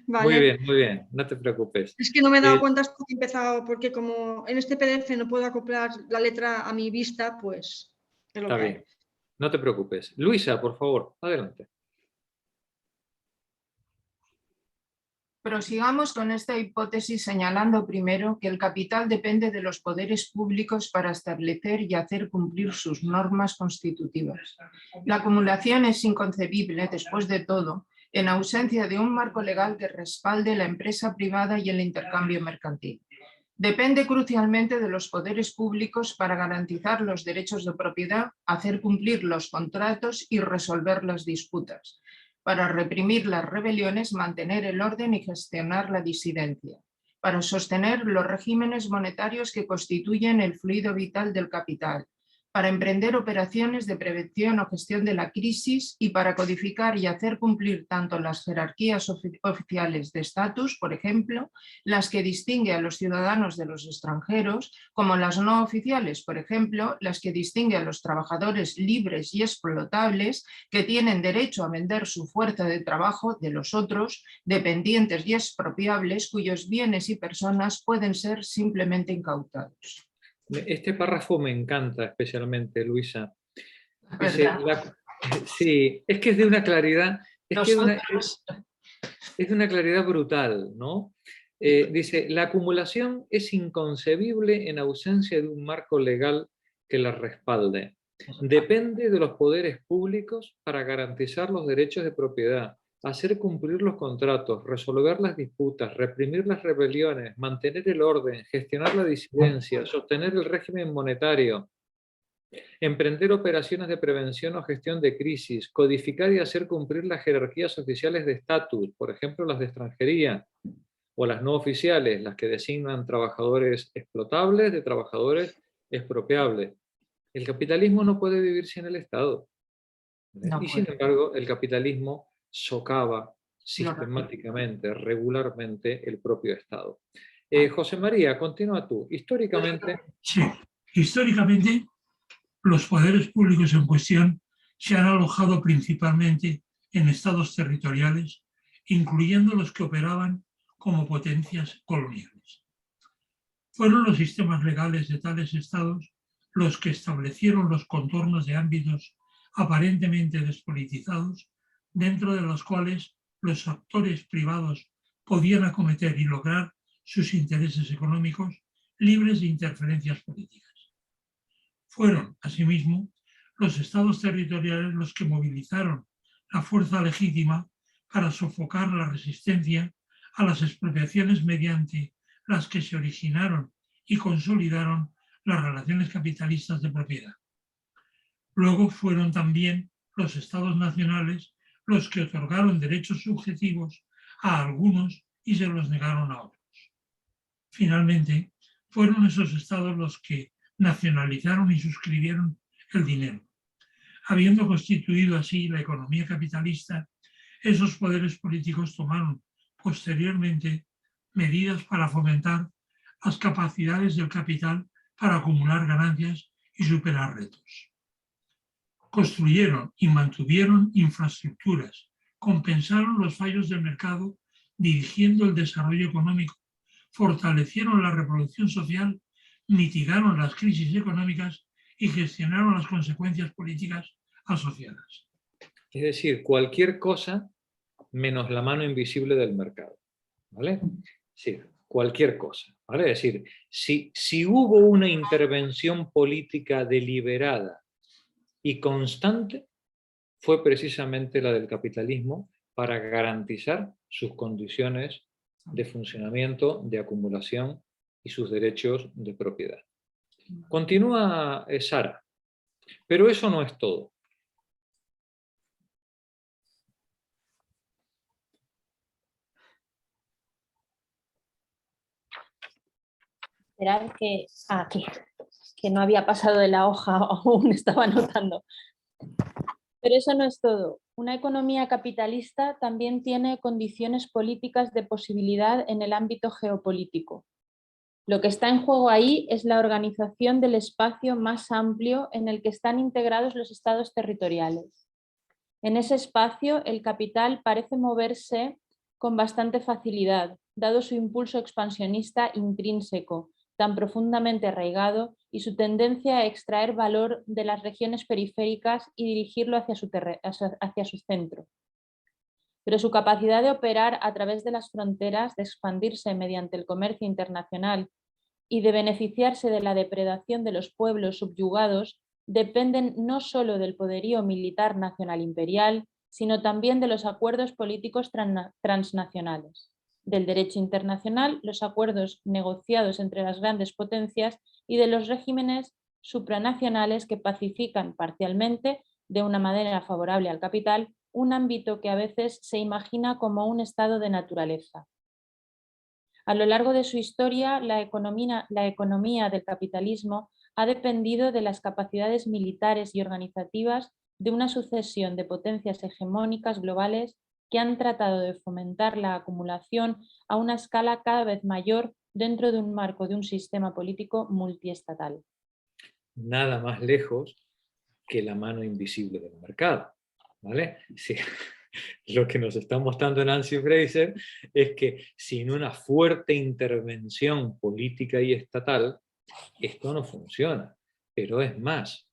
Vale. Muy bien, no te preocupes. Es que no me he dado cuenta hasta que he empezado, porque como en este PDF no puedo acoplar la letra a mi vista, pues es lo Está que hay. bien, no te preocupes. Luisa, por favor, adelante. Prosigamos con esta hipótesis señalando primero que el capital depende de los poderes públicos para establecer y hacer cumplir sus normas constitutivas. La acumulación es inconcebible, después de todo, en ausencia de un marco legal que respalde la empresa privada y el intercambio mercantil. Depende crucialmente de los poderes públicos para garantizar los derechos de propiedad, hacer cumplir los contratos y resolver las disputas, para reprimir las rebeliones, mantener el orden y gestionar la disidencia, para sostener los regímenes monetarios que constituyen el fluido vital del capital, para emprender operaciones de prevención o gestión de la crisis y para codificar y hacer cumplir tanto las jerarquías oficiales de estatus, por ejemplo, las que distingue a los ciudadanos de los extranjeros, como las no oficiales, por ejemplo, las que distingue a los trabajadores libres y explotables que tienen derecho a vender su fuerza de trabajo de los otros, dependientes y expropiables, cuyos bienes y personas pueden ser simplemente incautados. Este párrafo me encanta especialmente, Luisa. Dice, sí, es que es de una claridad, es de una claridad brutal, ¿no? Dice, la acumulación es inconcebible en ausencia de un marco legal que la respalde. Depende de los poderes públicos para garantizar los derechos de propiedad, hacer cumplir los contratos, resolver las disputas, reprimir las rebeliones, mantener el orden, gestionar la disidencia, sostener el régimen monetario, emprender operaciones de prevención o gestión de crisis, codificar y hacer cumplir las jerarquías oficiales de estatus, por ejemplo las de extranjería, o las no oficiales, las que designan trabajadores explotables de trabajadores expropiables. El capitalismo no puede vivir sin el Estado. Y sin embargo, el capitalismo socava sistemáticamente, regularmente, el propio Estado. José María, continúa tú. Históricamente... Sí, históricamente los poderes públicos en cuestión se han alojado principalmente en estados territoriales, incluyendo los que operaban como potencias coloniales. Fueron los sistemas legales de tales estados los que establecieron los contornos de ámbitos aparentemente despolitizados, dentro de los cuales los actores privados podían acometer y lograr sus intereses económicos libres de interferencias políticas. Fueron, asimismo, los estados territoriales los que movilizaron la fuerza legítima para sofocar la resistencia a las expropiaciones mediante las que se originaron y consolidaron las relaciones capitalistas de propiedad. Luego fueron también los estados nacionales los que otorgaron derechos subjetivos a algunos y se los negaron a otros. Finalmente, fueron esos estados los que nacionalizaron y suscribieron el dinero. Habiendo constituido así la economía capitalista, esos poderes políticos tomaron posteriormente medidas para fomentar las capacidades del capital para acumular ganancias y superar retos. Construyeron y mantuvieron infraestructuras, compensaron los fallos del mercado dirigiendo el desarrollo económico, fortalecieron la reproducción social, mitigaron las crisis económicas y gestionaron las consecuencias políticas asociadas. Es decir, cualquier cosa menos la mano invisible del mercado, ¿vale? Sí, cualquier cosa, ¿vale? Es decir, si hubo una intervención política deliberada y constante, fue precisamente la del capitalismo para garantizar sus condiciones de funcionamiento, de acumulación y sus derechos de propiedad. Continúa Sara, pero eso no es todo. Esperar que, que no había pasado de la hoja, aún estaba anotando. Pero eso no es todo. Una economía capitalista también tiene condiciones políticas de posibilidad en el ámbito geopolítico. Lo que está en juego ahí es la organización del espacio más amplio en el que están integrados los estados territoriales. En ese espacio, el capital parece moverse con bastante facilidad, dado su impulso expansionista intrínseco, tan profundamente arraigado, y su tendencia a extraer valor de las regiones periféricas y dirigirlo hacia su centro. pero su capacidad de operar a través de las fronteras, de expandirse mediante el comercio internacional y de beneficiarse de la depredación de los pueblos subyugados dependen no solo del poderío militar nacional imperial, sino también de los acuerdos políticos transnacionales, del derecho internacional, los acuerdos negociados entre las grandes potencias y de los regímenes supranacionales que pacifican parcialmente, de una manera favorable al capital, un ámbito que a veces se imagina como un estado de naturaleza. A lo largo de su historia, la economía del capitalismo ha dependido de las capacidades militares y organizativas de una sucesión de potencias hegemónicas globales que han tratado de fomentar la acumulación a una escala cada vez mayor dentro de un marco de un sistema político multiestatal. Nada más lejos que la mano invisible del mercado, ¿vale? Sí. Lo que nos está mostrando Nancy Fraser es que sin una fuerte intervención política y estatal, esto no funciona. Pero es más,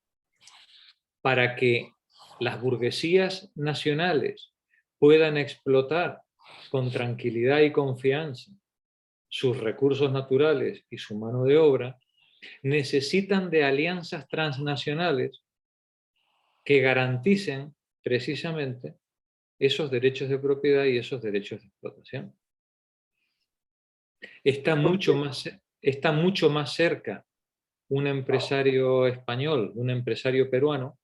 para que las burguesías nacionales puedan explotar con tranquilidad y confianza sus recursos naturales y su mano de obra, necesitan de alianzas transnacionales que garanticen precisamente esos derechos de propiedad y esos derechos de explotación. Está mucho más cerca un empresario español, un empresario peruano,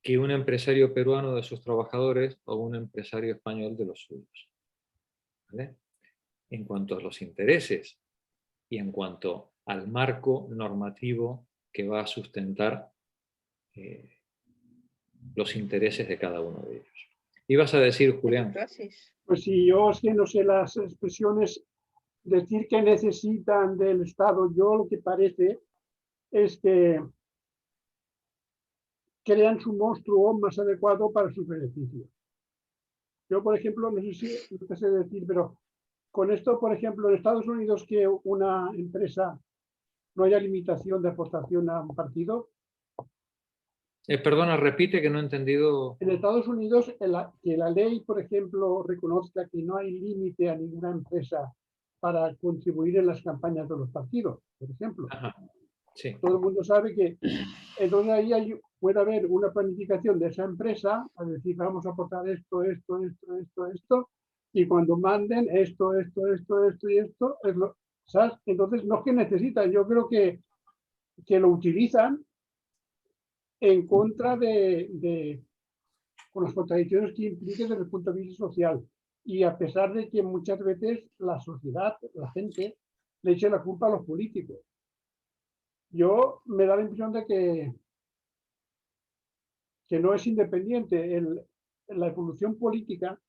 que un empresario peruano de sus trabajadores o un empresario español de los suyos. ¿Vale? En cuanto a los intereses y en cuanto al marco normativo que va a sustentar los intereses de cada uno de ellos. ¿Ibas a decir, Julián? Pues si yo es que no sé las expresiones, decir que necesitan del Estado, yo lo que parece es que crean su monstruo más adecuado para sus beneficios. Yo, por ejemplo, no sé si lo que sé decir, pero con esto, por ejemplo, en Estados Unidos, que una empresa no haya limitación de aportación a un partido. Perdona, repite que no he entendido. En Estados Unidos, que la ley, por ejemplo, reconozca que no hay límite a ninguna empresa para contribuir en las campañas de los partidos, por ejemplo. Ajá, sí. Todo el mundo sabe que entonces ahí puede haber una planificación de esa empresa, a decir, vamos a aportar esto, y cuando manden esto y esto, ¿sabes? Entonces no es que necesitan, yo creo que lo utilizan en contra con las contradicciones que impliquen desde el punto de vista social. Y a pesar de que muchas veces la sociedad, la gente, le eche la culpa a los políticos. Yo me da la impresión de que no es independiente. La evolución política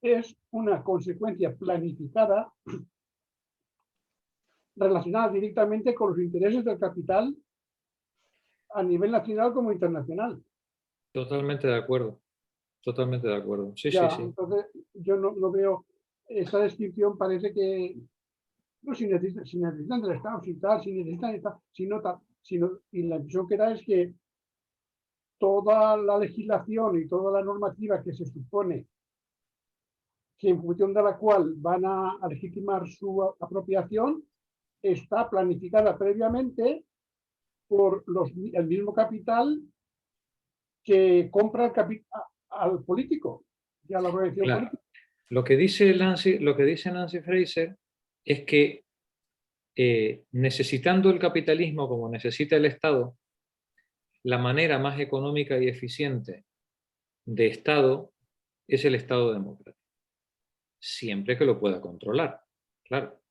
es una consecuencia planificada relacionada directamente con los intereses del capital a nivel nacional como internacional. Totalmente de acuerdo. Sí, ya, sí. Entonces, yo no veo esta descripción, parece que no si necesitan del Estado, si necesitan tal, y la impresión que da es que toda la legislación y toda la normativa que se supone que en función de la cual van a legitimar su apropiación está planificada previamente por el mismo capital que compra al político y a la organización política. Lo que dice Nancy Fraser es que necesitando el capitalismo como necesita el Estado, la manera más económica y eficiente de Estado es el Estado democrático. Siempre que lo pueda controlar, claro.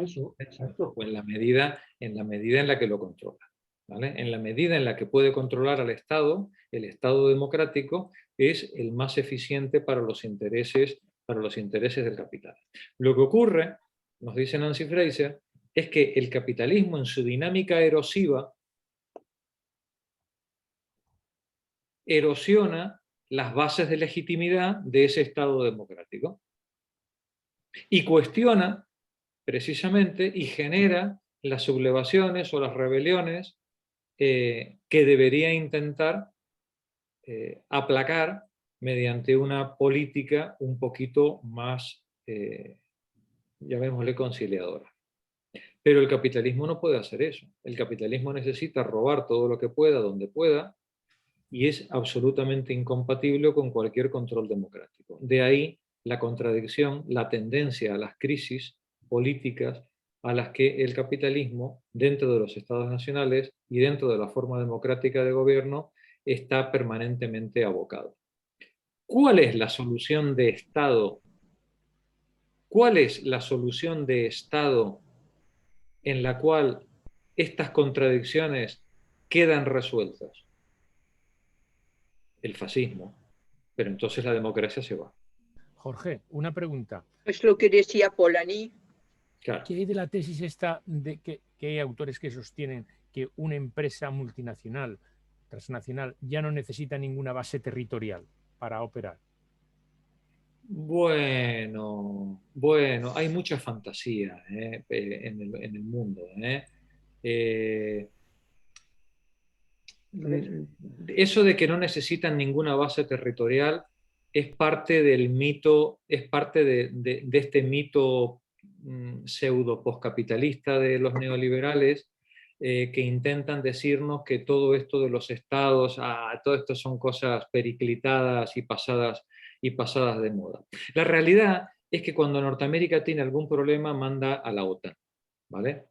Eso, exacto. O en la medida en la que lo controla. ¿Vale? En la medida en la que puede controlar al Estado, el Estado democrático es el más eficiente para los intereses del capital. Lo que ocurre, nos dice Nancy Fraser, es que el capitalismo en su dinámica erosiva erosiona las bases de legitimidad de ese Estado democrático y cuestiona precisamente y genera las sublevaciones o las rebeliones que debería intentar aplacar mediante una política un poquito más, llamémosle, conciliadora. Pero el capitalismo no puede hacer eso. El capitalismo necesita robar todo lo que pueda, donde pueda, y es absolutamente incompatible con cualquier control democrático. De ahí la contradicción, la tendencia a las crisis políticas a las que el capitalismo, dentro de los estados nacionales y dentro de la forma democrática de gobierno, está permanentemente abocado. ¿Cuál es la solución de Estado? ¿Cuál es la solución de Estado en la cual estas contradicciones quedan resueltas? El fascismo. Pero entonces la democracia se va. Jorge, una pregunta. Es lo que decía Polanyi. Claro. ¿Qué hay de la tesis esta de que hay autores que sostienen que una empresa multinacional, transnacional, ya no necesita ninguna base territorial para operar? Bueno, hay mucha fantasía en el mundo. Eso de que no necesitan ninguna base territorial es parte del mito, es parte de este mito pseudo postcapitalista de los neoliberales que intentan decirnos que todo esto de los estados, todo esto son cosas periclitadas y pasadas de moda. La realidad es que cuando Norteamérica tiene algún problema manda a la OTAN, ¿vale?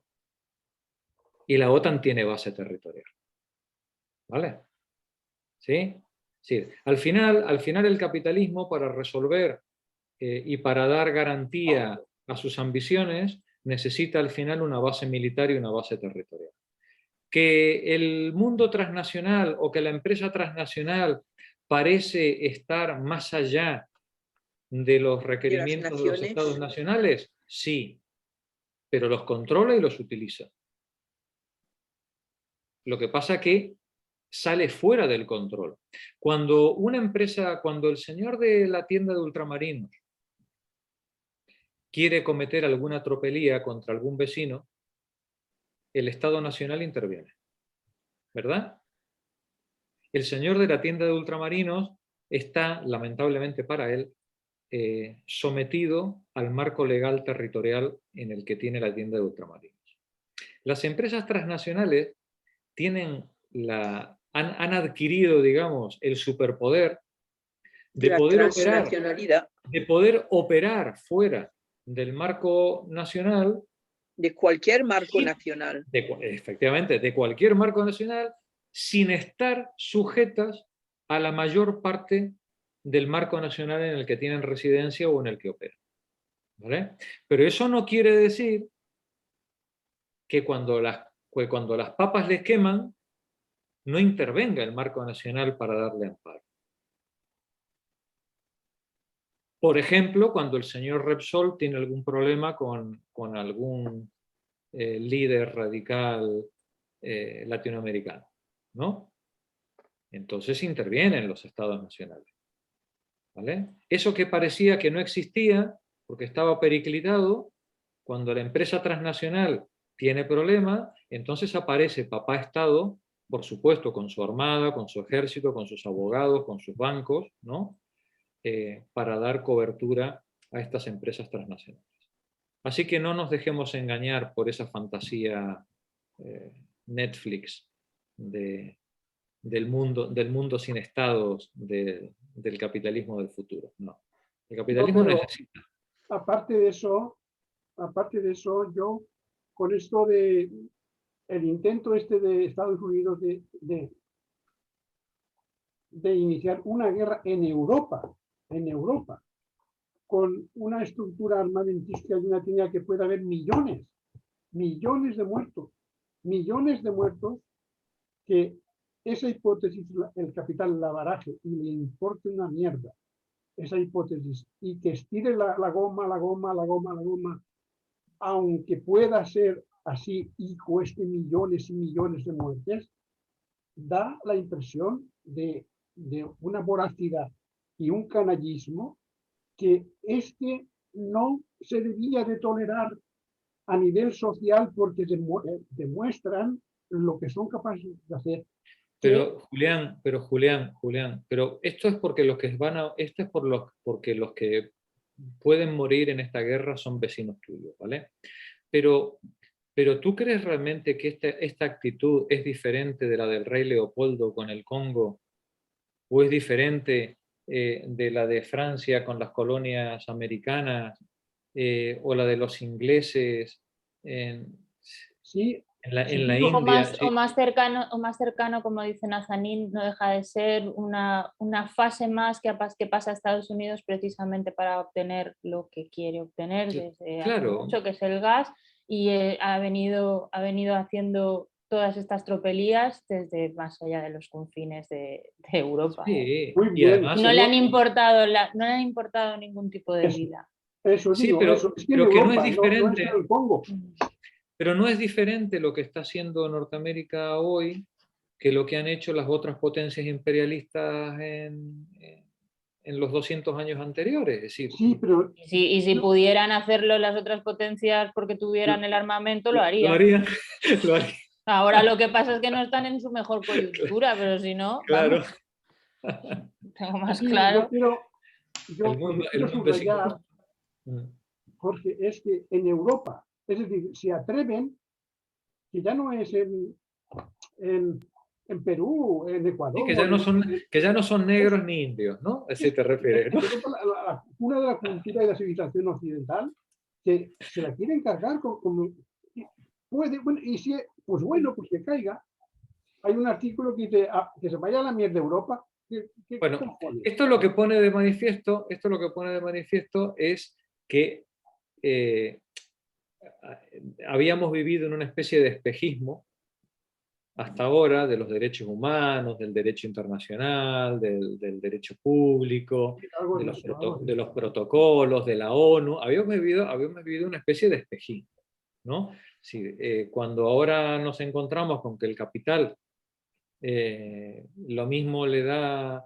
Y la OTAN tiene base territorial, ¿vale? ¿Sí? Sí. Al final el capitalismo, para resolver y para dar garantía a sus ambiciones, necesita al final una base militar y una base territorial. Que el mundo transnacional o que la empresa transnacional parece estar más allá de los requerimientos de los estados nacionales, sí, pero los controla y los utiliza. Lo que pasa es que sale fuera del control. Cuando una empresa, cuando el señor de la tienda de ultramarinos quiere cometer alguna tropelía contra algún vecino, el Estado Nacional interviene, ¿verdad? El señor de la tienda de ultramarinos está, lamentablemente para él, sometido al marco legal territorial en el que tiene la tienda de ultramarinos. Las empresas transnacionales han adquirido, digamos, el superpoder de poder operar fuera del marco nacional. De cualquier marco nacional. Efectivamente, de cualquier marco nacional, sin estar sujetas a la mayor parte del marco nacional en el que tienen residencia o en el que operan. ¿Vale? Pero eso no quiere decir que cuando las papas les queman, no intervenga el marco nacional para darle amparo. Por ejemplo, cuando el señor Repsol tiene algún problema con algún líder radical latinoamericano, ¿no? Entonces intervienen los estados nacionales. ¿Vale? Eso que parecía que no existía, porque estaba periclitado, cuando la empresa transnacional tiene problemas, entonces aparece papá Estado, por supuesto con su armada, con su ejército, con sus abogados, con sus bancos, ¿no? Para dar cobertura a estas empresas transnacionales. Así que no nos dejemos engañar por esa fantasía Netflix del mundo sin estados, del capitalismo del futuro. No. El capitalismo necesita. Aparte de eso, yo con esto de el intento de Estados Unidos de iniciar una guerra en Europa, con una estructura armamentista y una tienda que puede haber millones de muertos, que esa hipótesis el capital la baraje y le importe una mierda esa hipótesis y que estire la goma, aunque pueda ser así y cueste millones y millones de muertes, da la impresión de una voracidad y un canallismo que no se debía de tolerar a nivel social porque demuestran lo que son capaces de hacer Pero Julián, pero esto es porque los que porque los que pueden morir en esta guerra son vecinos tuyos, ¿vale? Pero ¿tú crees realmente que esta actitud es diferente de la del rey Leopoldo con el Congo? ¿O es diferente de la de Francia con las colonias americanas? ¿O la de los ingleses en la India? O más cercano, como dice Nazanin, no deja de ser una fase más que pasa a Estados Unidos precisamente para obtener lo que quiere obtener desde hace mucho, que es el gas, y ha venido haciendo todas estas tropelías desde más allá de los confines de Europa. Sí, y además, no le han importado ningún tipo de vida. Eso sí, digo, pero es que no Europa, es diferente. no es en el Congo. Pero no es diferente lo que está haciendo Norteamérica hoy que lo que han hecho las otras potencias imperialistas en los 200 años anteriores. Es decir, sí, pero... y si pudieran hacerlo las otras potencias porque tuvieran el armamento, lo harían. Lo harían. Ahora lo que pasa es que no están en su mejor coyuntura, pero si no, claro. Tengo más claro. Yo quiero subrayar, Jorge, es que en Europa, es decir, se atreven, que ya no es en Perú, en Ecuador. Sí, que ya no son negros ni indios, ¿no? A eso te refieres, ¿no? Una de la cultura y la civilización occidental se la quieren cargar como puede, bueno, y si, pues bueno, pues que caiga. Hay un artículo que dice que se vaya a la mierda de Europa. Bueno, esto lo que pone de manifiesto es que habíamos vivido en una especie de espejismo hasta ahora de los derechos humanos, del derecho internacional, del derecho público, de los protocolos, de la ONU. Habíamos vivido una especie de espejismo, ¿no? Sí, cuando ahora nos encontramos con que el capital lo mismo le da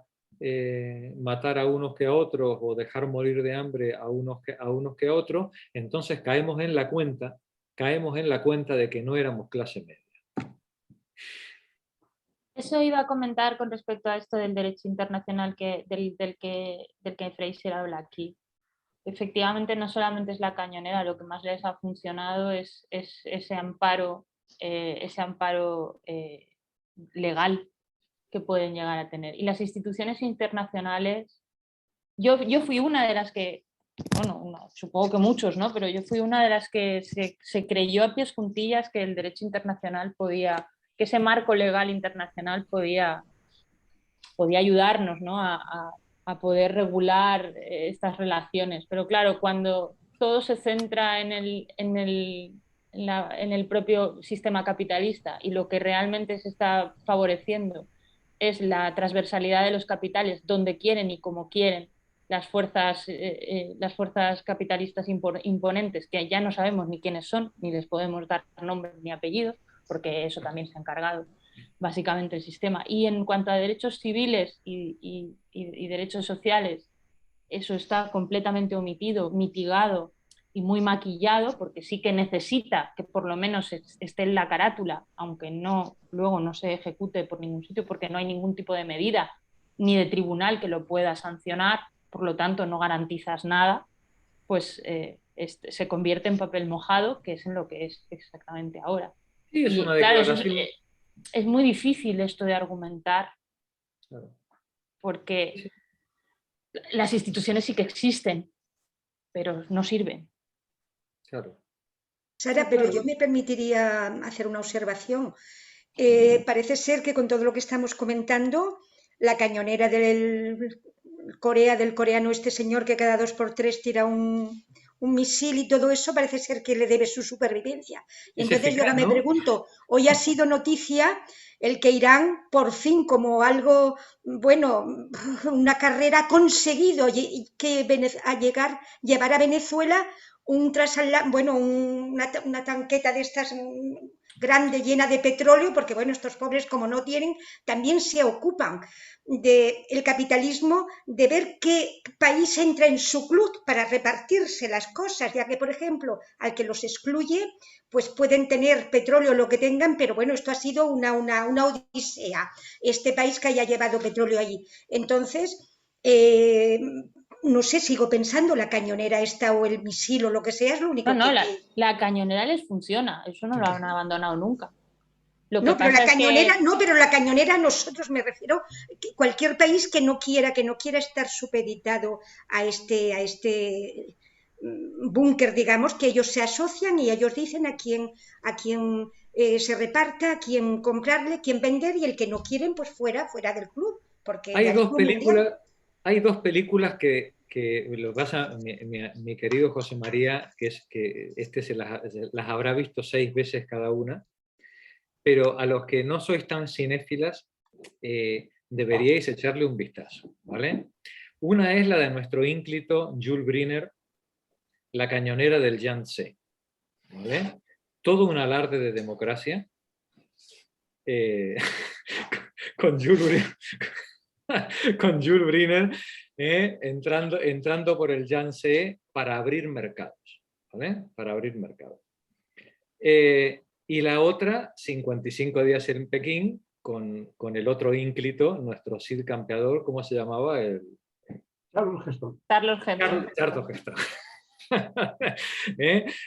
matar a unos que a otros o dejar morir de hambre a unos que a otros, entonces caemos en la cuenta de que no éramos clase media. Eso iba a comentar con respecto a esto del derecho internacional del que Fraser habla aquí. Efectivamente, no solamente es la cañonera, lo que más les ha funcionado es ese amparo legal que pueden llegar a tener. Y las instituciones internacionales, yo fui una de las que, bueno, supongo que muchos, ¿no? Pero yo fui una de las que se creyó a pies juntillas que el derecho internacional que ese marco legal internacional podía ayudarnos, ¿no? a poder regular estas relaciones. Pero claro, cuando todo se centra en el propio sistema capitalista y lo que realmente se está favoreciendo es la transversalidad de los capitales donde quieren y como quieren las fuerzas capitalistas imponentes, que ya no sabemos ni quiénes son, ni les podemos dar nombres ni apellidos, porque eso también se ha encargado básicamente el sistema. Y en cuanto a derechos civiles y derechos sociales, eso está completamente omitido, mitigado y muy maquillado, porque sí que necesita que por lo menos esté en la carátula, aunque luego no se ejecute por ningún sitio, porque no hay ningún tipo de medida ni de tribunal que lo pueda sancionar, por lo tanto no garantizas nada, pues se convierte en papel mojado, que es en lo que es exactamente ahora. Sí, es una declaración. Claro, es muy difícil esto de argumentar, porque las instituciones sí que existen, pero no sirven. Claro. Sara, pero yo me permitiría hacer una observación. Parece ser que con todo lo que estamos comentando, la cañonera del coreano, este señor que cada 2x3 tira un misil y todo eso, parece ser que le debe su supervivencia. Y entonces yo ahora me pregunto, hoy ha sido noticia el que Irán por fin, como algo, bueno, una carrera, ha conseguido llevar a Venezuela una tanqueta de estas grande llena de petróleo, porque bueno, estos pobres como no tienen, también se ocupan del capitalismo, de ver qué país entra en su club para repartirse las cosas, ya que por ejemplo al que los excluye pues pueden tener petróleo lo que tengan, pero bueno, esto ha sido una odisea, este país que haya llevado petróleo allí. Entonces, no sé, sigo pensando, la cañonera esta o el misil o lo que sea es lo único la cañonera les funciona, eso no lo han abandonado nunca. Pero la cañonera, nosotros me refiero, que cualquier país que no quiera estar supeditado a este búnker, digamos, que ellos se asocian y ellos dicen a quién se reparta, a quién comprarle, quién vender, y el que no quieren, pues fuera del club. Porque hay dos películas que lo que pasa, mi querido José María, que es que se las habrá visto 6 veces cada una, pero a los que no sois tan cinéfilas, deberíais echarle un vistazo, ¿vale? Una es la de nuestro ínclito Jules Briner, La cañonera del Yangtze, ¿vale? Todo un alarde de democracia, con Jules Briner entrando por el Yangtze para abrir mercados, ¿vale? Para abrir mercados. Y la otra, 55 días en Pekín, con el otro ínclito, nuestro Cid campeador, ¿cómo se llamaba? Charles Heston. Charles Heston.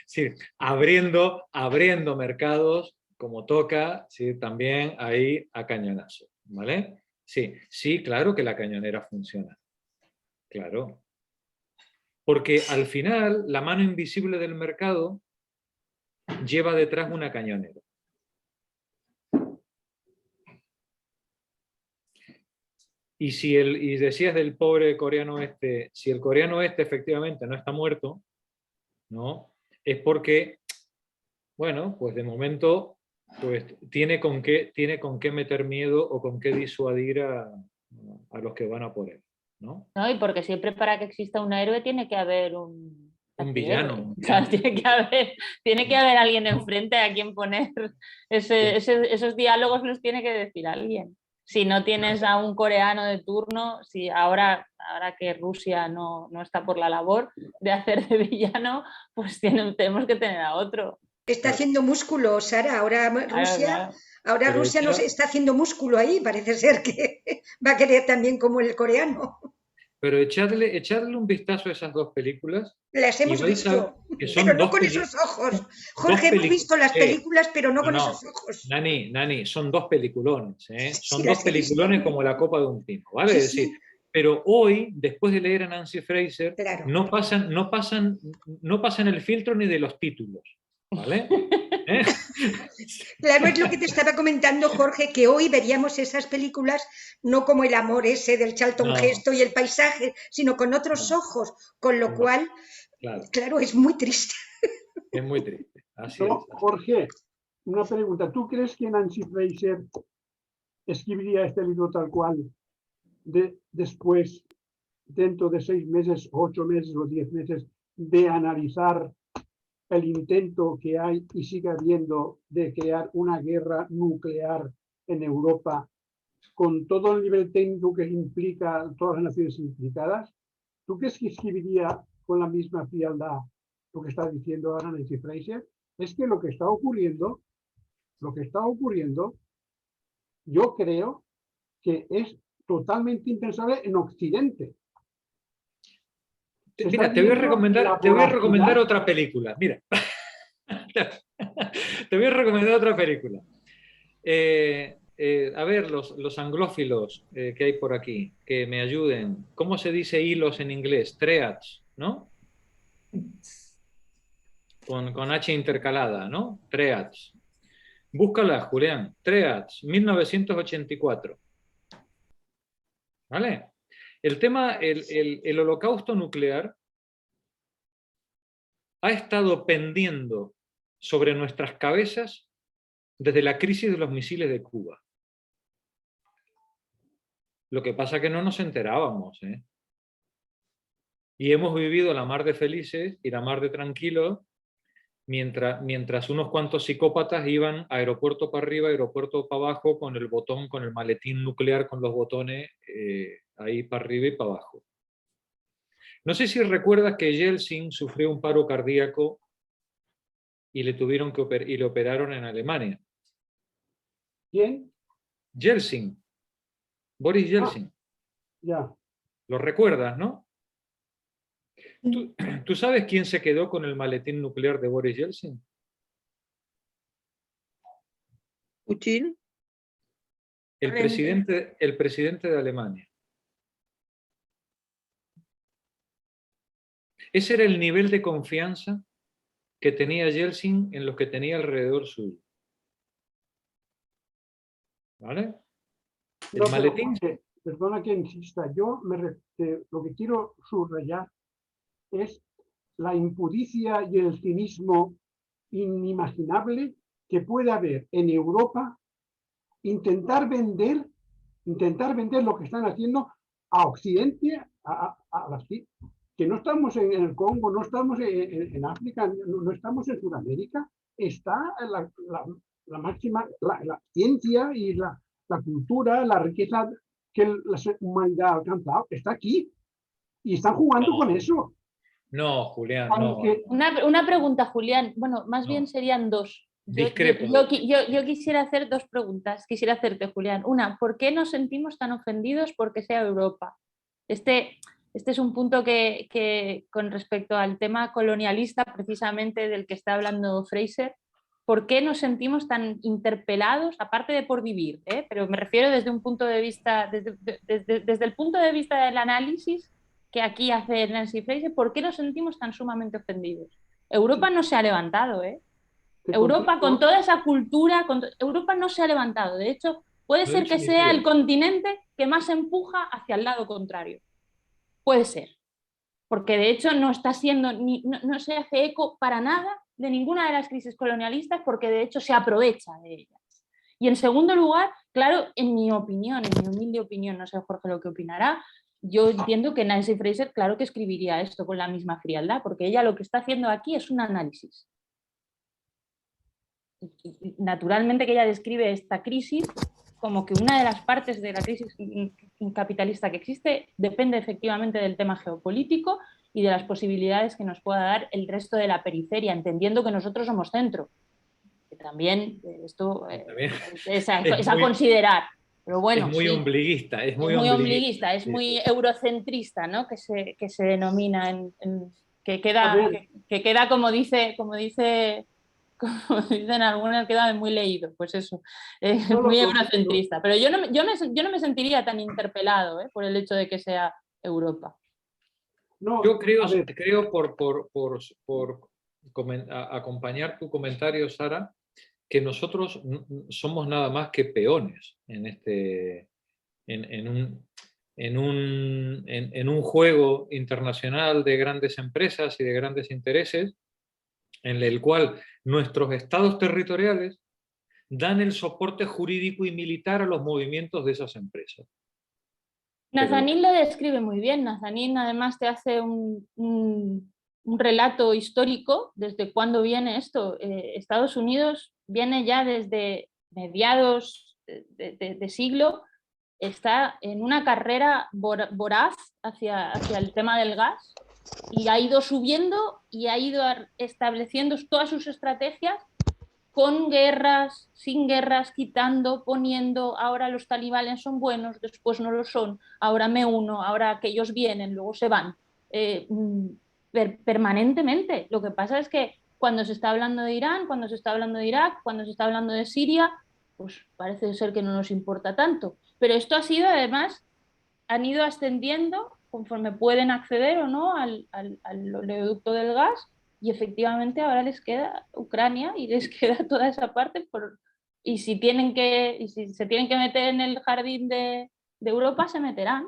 Sí, abriendo mercados como toca, sí, también ahí a cañonazo, ¿vale? Sí, claro que la cañonera funciona, claro. Porque al final la mano invisible del mercado lleva detrás una cañonera. Y decías del pobre coreano este, si el coreano este efectivamente no está muerto, ¿no? Es porque, bueno, pues de momento pues tiene con qué meter miedo o con qué disuadir a los que van a por él, ¿no? No, y porque siempre para que exista un héroe tiene que haber un villano. Claro, tiene que haber alguien enfrente a quien poner esos diálogos, los tiene que decir alguien. Si no tienes a un coreano de turno, si ahora que Rusia no está por la labor de hacer de villano, pues tenemos que tener a otro. Está haciendo músculo, Sara. Ahora Rusia nos está haciendo músculo ahí. Parece ser que va a querer también como el coreano. Pero echadle un vistazo a esas 2 películas. Las hemos visto, pero no con esos ojos. Jorge, hemos visto las películas, pero no con esos ojos. Nani, son 2 peliculones. Son 2 peliculones como la copa de un pino, ¿vale? Es decir, pero hoy, después de leer a Nancy Fraser, claro, no pasan el filtro ni de los títulos, ¿vale? Claro, es lo que te estaba comentando, Jorge, que hoy veríamos esas películas no como el amor ese del Charlton Heston y el paisaje, sino con otros ojos, con lo cual, claro, es muy triste. Es muy triste. Así es. Jorge, una pregunta. ¿Tú crees que Nancy Fraser escribiría este libro tal cual después, dentro de 6 meses, 8 meses o 10 meses, de analizar el intento que hay y sigue habiendo de crear una guerra nuclear en Europa con todo el nivel técnico que implica todas las naciones implicadas? ¿Tú crees que escribiría con la misma frialdad lo que está diciendo ahora Nancy Fraser? Es que lo que está ocurriendo, yo creo que es totalmente impensable en Occidente. Mira, te voy a recomendar otra película. Mira, te voy a recomendar otra película. A ver, los anglófilos que hay por aquí, que me ayuden. ¿Cómo se dice hilos en inglés? Triads, ¿no? Con H intercalada, ¿no? Triads. Búscala, Julián. Triads, 1984. ¿Vale? El tema, el holocausto nuclear ha estado pendiendo sobre nuestras cabezas desde la crisis de los misiles de Cuba. Lo que pasa es que no nos enterábamos, ¿eh? Y hemos vivido la mar de felices y la mar de tranquilos mientras unos cuantos psicópatas iban aeropuerto para arriba, aeropuerto para abajo, con el botón, con el maletín nuclear, con los botones ahí para arriba y para abajo. No sé si recuerdas que Yeltsin sufrió un paro cardíaco y le tuvieron que y le operaron en Alemania. ¿Quién? Yeltsin. Boris Yeltsin. Ya. ¿Lo recuerdas, no? ¿Tú sabes quién se quedó con el maletín nuclear de Boris Yeltsin? Putin. El presidente de Alemania. Ese era el nivel de confianza que tenía Yeltsin en los que tenía alrededor suyo. ¿Vale? El maletín... Perdona que insista, yo lo que quiero subrayar es la impudicia y el cinismo inimaginable que puede haber en Europa intentar vender lo que están haciendo a Occidente, que no estamos en el Congo, no estamos en África, no estamos en Sudamérica, está la máxima, la ciencia y la cultura, la riqueza que la humanidad ha alcanzado, está aquí y están jugando con eso. No, Julián, no. Una pregunta, Julián. Bueno, más bien serían dos. Discrepo. Yo quisiera hacer dos preguntas. Quisiera hacerte, Julián. Una, ¿por qué nos sentimos tan ofendidos porque sea Europa? Este es un punto que con respecto al tema colonialista, precisamente del que está hablando Fraser, ¿por qué nos sentimos tan interpelados, aparte de por vivir? Pero me refiero desde un punto de vista, desde el punto de vista del análisis que aquí hace Nancy Fraser, ¿por qué nos sentimos tan sumamente ofendidos? Europa no se ha levantado, Europa con toda esa cultura, Europa no se ha levantado. De hecho, puede ser que sea el continente que más empuja hacia el lado contrario. Puede ser. Porque de hecho no está siendo, no se hace eco para nada de ninguna de las crisis colonialistas, porque de hecho se aprovecha de ellas. Y en segundo lugar, claro, en mi opinión, en mi humilde opinión, no sé Jorge lo que opinará, yo entiendo que Nancy Fraser, claro que escribiría esto con la misma frialdad, porque ella lo que está haciendo aquí es un análisis. Y naturalmente que ella describe esta crisis como que una de las partes de la crisis capitalista que existe depende efectivamente del tema geopolítico y de las posibilidades que nos pueda dar el resto de la periferia, entendiendo que nosotros somos centro. Que también esto es a considerar. Pero bueno, es muy ombliguista. Es muy ombliguista, es muy eurocentrista, ¿no? Que se denomina, que queda como dicen algunas, queda muy leído, pues eso, es muy eurocentrista. Pero yo no me sentiría tan interpelado por el hecho de que sea Europa. No, yo creo por acompañar tu comentario, Sara, que nosotros somos nada más que peones en un juego internacional de grandes empresas y de grandes intereses, en el cual nuestros estados territoriales dan el soporte jurídico y militar a los movimientos de esas empresas. Nazanin lo describe muy bien. Nazanin además te hace un relato histórico desde cuándo viene esto. Estados Unidos viene ya desde mediados de siglo, está en una carrera voraz hacia el tema del gas y ha ido subiendo y ha ido estableciendo todas sus estrategias con guerras, sin guerras, quitando, poniendo, ahora los talibanes son buenos, después no lo son, ahora me uno, ahora que ellos vienen, luego se van, permanentemente. Lo que pasa es que cuando se está hablando de Irán, cuando se está hablando de Irak, cuando se está hablando de Siria, pues parece ser que no nos importa tanto. Pero esto ha sido, además, han ido ascendiendo conforme pueden acceder o no al oleoducto del gas. Y efectivamente ahora les queda Ucrania y les queda toda esa parte. Y si se tienen que meter en el jardín de Europa, se meterán.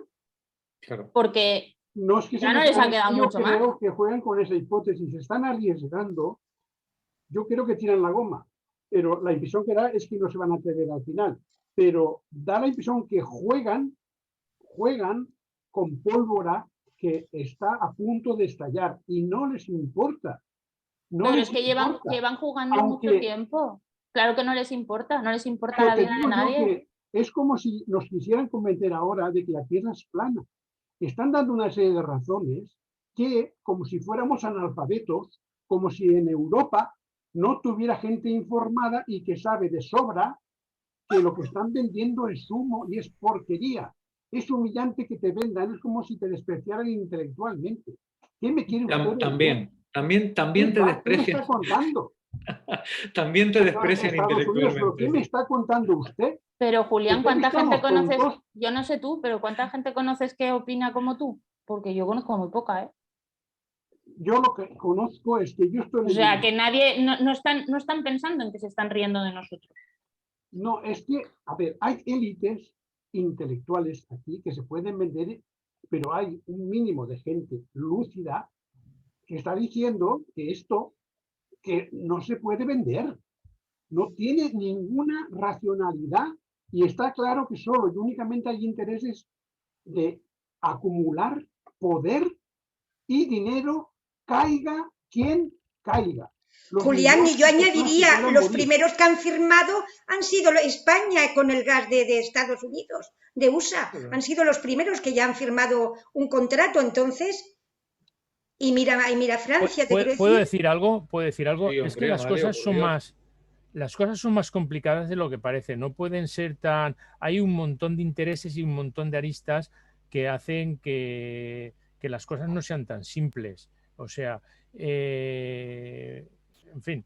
Claro. Porque no es que ya no les ha quedado mucho más. Yo creo que juegan con esa hipótesis, se están arriesgando. Yo creo que tiran la goma, pero la impresión que da es que no se van a atrever al final. Pero da la impresión que juegan con pólvora que está a punto de estallar y no les importa. No Pero les es que importa. llevan jugando Aunque- mucho tiempo. Claro que no les importa la Pero te vida de digo yo nadie. que es como si nos quisieran convencer ahora de que la Tierra es plana. Están dando una serie de razones que, como si fuéramos analfabetos, como si en Europa no tuviera gente informada y que sabe de sobra que lo que están vendiendo es humo y es porquería. Es humillante que te vendan, es como si te despreciaran intelectualmente. ¿Qué me quiere usted También decir? te ¿Qué me desprecian. está contando? También te desprecian Estados Unidos, ¿pero qué me intelectualmente. está contando usted? Pero Julián, Ustedes ¿cuánta gente estamos conoces? tontos. Yo no sé tú, pero ¿cuánta gente conoces que opina como tú? Porque yo conozco muy poca, ¿eh? Yo lo que conozco es que yo estoy... O sea, que nadie, no están pensando en que se están riendo de nosotros. No, es que, a ver, hay élites intelectuales aquí que se pueden vender, pero hay un mínimo de gente lúcida que está diciendo que esto que no se puede vender, no tiene ninguna racionalidad y está claro que solo y únicamente hay intereses de acumular poder y dinero, caiga quien caiga. Julián, y yo añadiría, los morir. primeros que han firmado han sido España con el gas de Estados Unidos, de USA. Han sido los primeros que ya han firmado un contrato, entonces. Y mira Francia, te quiero ¿Puedo decir. decir algo? ¿Puedo decir algo? Sí, Es que hombre, las Mario, cosas por son Dios. más... Las cosas son más complicadas de lo que parece. No pueden ser tan... Hay un montón de intereses y un montón de aristas que hacen que las cosas no sean tan simples. O sea, en fin,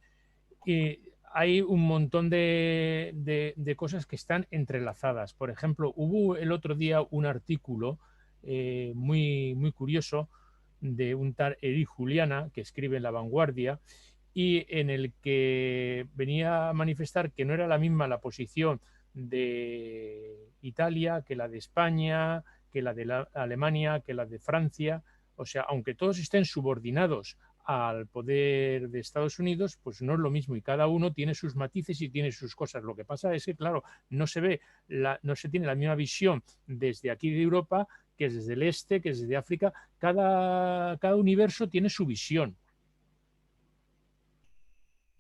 y hay un montón de cosas que están entrelazadas. Por ejemplo, hubo el otro día un artículo muy, muy curioso de un tal Eric Juliana, que escribe en La Vanguardia, y en el que venía a manifestar que no era la misma la posición de Italia que la de España, que la de Alemania, que la de Francia. O sea, aunque todos estén subordinados al poder de Estados Unidos, pues no es lo mismo y cada uno tiene sus matices y tiene sus cosas. Lo que pasa es que, claro, no se tiene la misma visión desde aquí de Europa que es desde el este, que es desde África. Cada universo tiene su visión.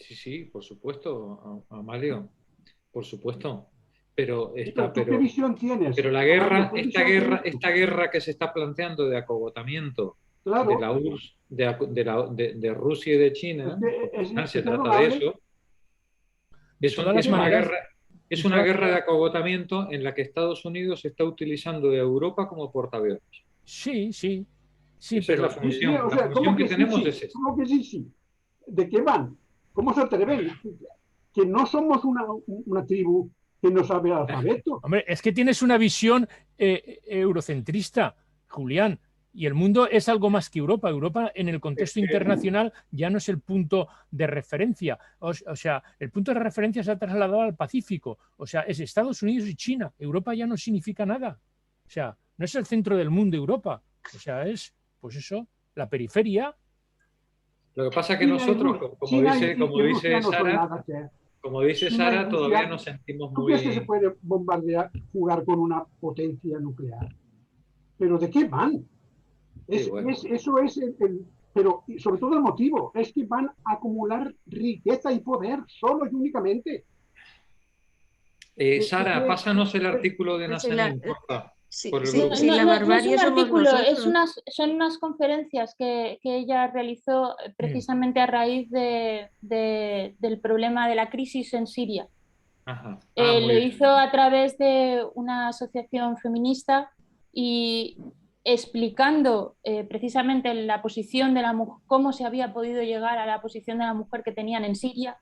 Sí, por supuesto, Amalio, por supuesto. Pero ¿Tú qué visión tienes? Pero la guerra, esta guerra que se está planteando de acogotamiento claro, de la URSS, de Rusia y de China, se trata de eso. Es una guerra de acogotamiento en la que Estados Unidos está utilizando de Europa como portaaviones. Sí, Esa pero es la función. Sí, o sea, la función que tenemos es esa. ¿Cómo que sí? ¿De qué van? ¿Cómo se atreven? Que no somos una tribu que no sabe alfabeto. Hombre, es que tienes una visión eurocentrista, Julián, y el mundo es algo más que Europa. Europa en el contexto internacional ya no es el punto de referencia. O sea, el punto de referencia se ha trasladado al Pacífico. O sea, es Estados Unidos y China. Europa ya no significa nada. O sea, no es el centro del mundo Europa. O sea, es, pues eso, la periferia. Lo que pasa es que nosotros, como dice Sara, todavía nos sentimos ¿Tú muy... crees que se puede bombardear, jugar con una potencia nuclear? ¿Pero de qué van? Eso es pero sobre todo el motivo, es que van a acumular riqueza y poder, solo y únicamente. Sara, pásanos el artículo de Nazanin, por favor. No es un artículo, son unas conferencias que ella realizó precisamente a raíz del problema de la crisis en Siria. Ajá. Lo hizo a través de una asociación feminista y explicando precisamente la posición de la mujer, cómo se había podido llegar a la posición de la mujer que tenían en Siria.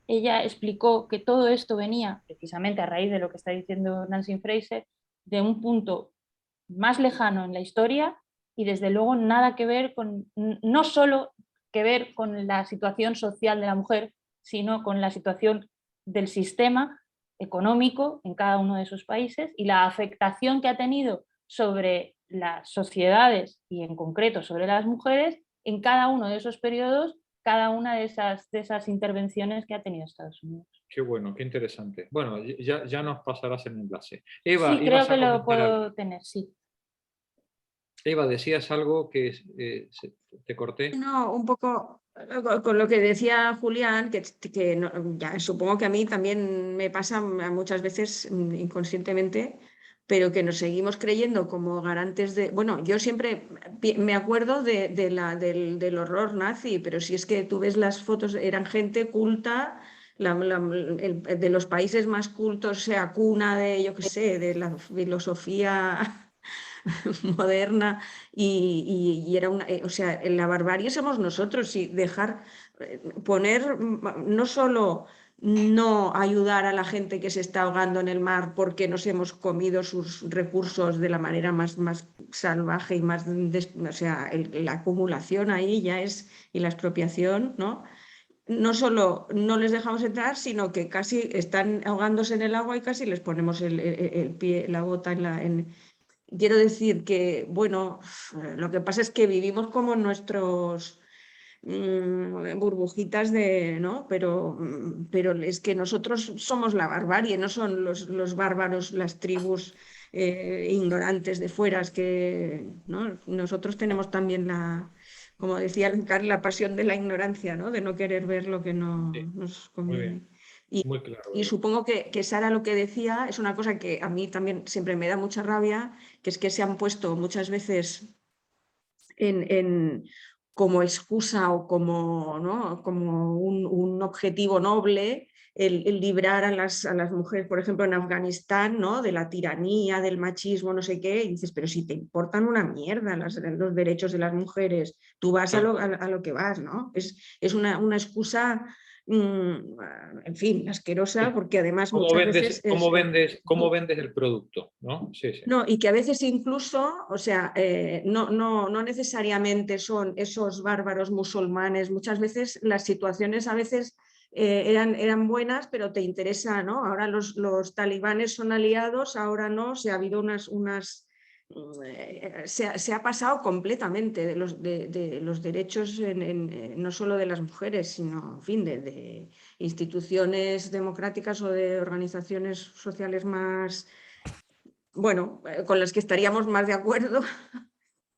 Ella explicó que todo esto venía precisamente a raíz de lo que está diciendo Nancy Fraser, de un punto más lejano en la historia y desde luego nada que ver con, no solo que ver con la situación social de la mujer, sino con la situación del sistema económico en cada uno de esos países y la afectación que ha tenido sobre las sociedades y en concreto sobre las mujeres en cada uno de esos periodos, cada una de esas intervenciones que ha tenido Estados Unidos. Qué bueno, qué interesante. Bueno, ya nos pasarás el enlace. Eva, sí, creo que lo puedo tener, sí. Eva, decías algo que te corté. No, un poco con lo que decía Julián, que ya, supongo que a mí también me pasa muchas veces inconscientemente, pero que nos seguimos creyendo como garantes de... Bueno, yo siempre me acuerdo del horror nazi, pero si es que tú ves las fotos, eran gente culta, de los países más cultos, sea cuna de, yo qué sé, de la filosofía moderna y era una, o sea, la barbarie somos nosotros y dejar poner no solo no ayudar a la gente que se está ahogando en el mar porque nos hemos comido sus recursos de la manera más salvaje y más, o sea, la acumulación ahí ya es, y la expropiación, ¿no? No solo no les dejamos entrar, sino que casi están ahogándose en el agua y casi les ponemos el pie, la bota en... Quiero decir que, bueno, lo que pasa es que vivimos como en nuestros burbujitas de, ¿no? Pero es que nosotros somos la barbarie, no son los bárbaros, las tribus ignorantes de fuera, es que, ¿no? Nosotros tenemos también como decía la pasión de la ignorancia, ¿no? De no querer ver lo que no nos conviene. Muy claro. Y supongo que Sara lo que decía es una cosa que a mí también siempre me da mucha rabia, que es que se han puesto muchas veces como excusa o como, ¿no? como un objetivo noble el librar a las mujeres, por ejemplo, en Afganistán, ¿no? De la tiranía, del machismo, no sé qué, y dices, pero si te importan una mierda los derechos de las mujeres, tú vas a lo que vas, ¿no? Es una excusa... en fin, asquerosa, porque además muchas veces... ¿Cómo vendes el producto? ¿No? Sí, sí. No, y que a veces incluso, o sea, no necesariamente son esos bárbaros musulmanes, muchas veces las situaciones a veces eran buenas, pero te interesa, ¿no? Ahora los talibanes son aliados, ahora no, ha habido se ha pasado completamente de los derechos no solo de las mujeres, sino, en fin, de instituciones democráticas o de organizaciones sociales más, bueno, con las que estaríamos más de acuerdo.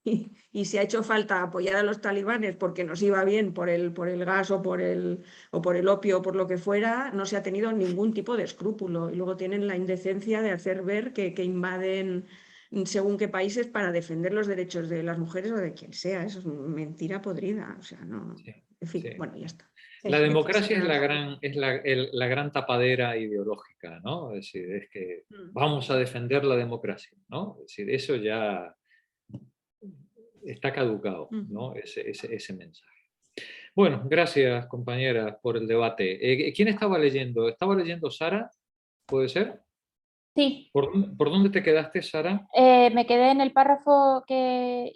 Y si ha hecho falta apoyar a los talibanes porque nos iba bien por el gas o por el opio o por lo que fuera, no se ha tenido ningún tipo de escrúpulo. Y luego tienen la indecencia de hacer ver que invaden según qué países para defender los derechos de las mujeres o de quien sea. Eso es mentira podrida. O sea, no. En fin, bueno, ya está. La democracia es la gran tapadera ideológica, ¿no? Es decir, es que vamos a defender la democracia, ¿no? Es decir, eso ya está caducado, ¿no? Ese mensaje. Bueno, gracias, compañeras, por el debate. ¿Quién estaba leyendo? ¿Estaba leyendo Sara? ¿Puede ser? Sí. ¿Por dónde te quedaste, Sara? Me quedé en el párrafo que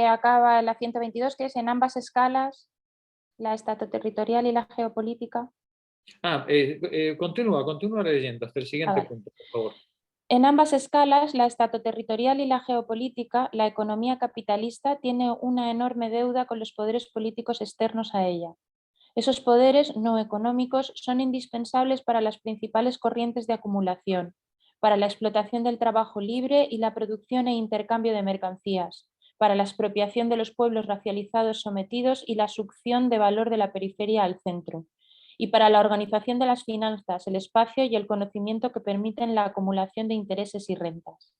acaba en la 122, que es en ambas escalas, la estatoterritorial y la geopolítica. Continúa leyendo hasta el siguiente punto, por favor. En ambas escalas, la estatoterritorial y la geopolítica, la economía capitalista tiene una enorme deuda con los poderes políticos externos a ella. Esos poderes no económicos son indispensables para las principales corrientes de acumulación, para la explotación del trabajo libre y la producción e intercambio de mercancías, para la expropiación de los pueblos racializados sometidos y la succión de valor de la periferia al centro, y para la organización de las finanzas, el espacio y el conocimiento que permiten la acumulación de intereses y rentas.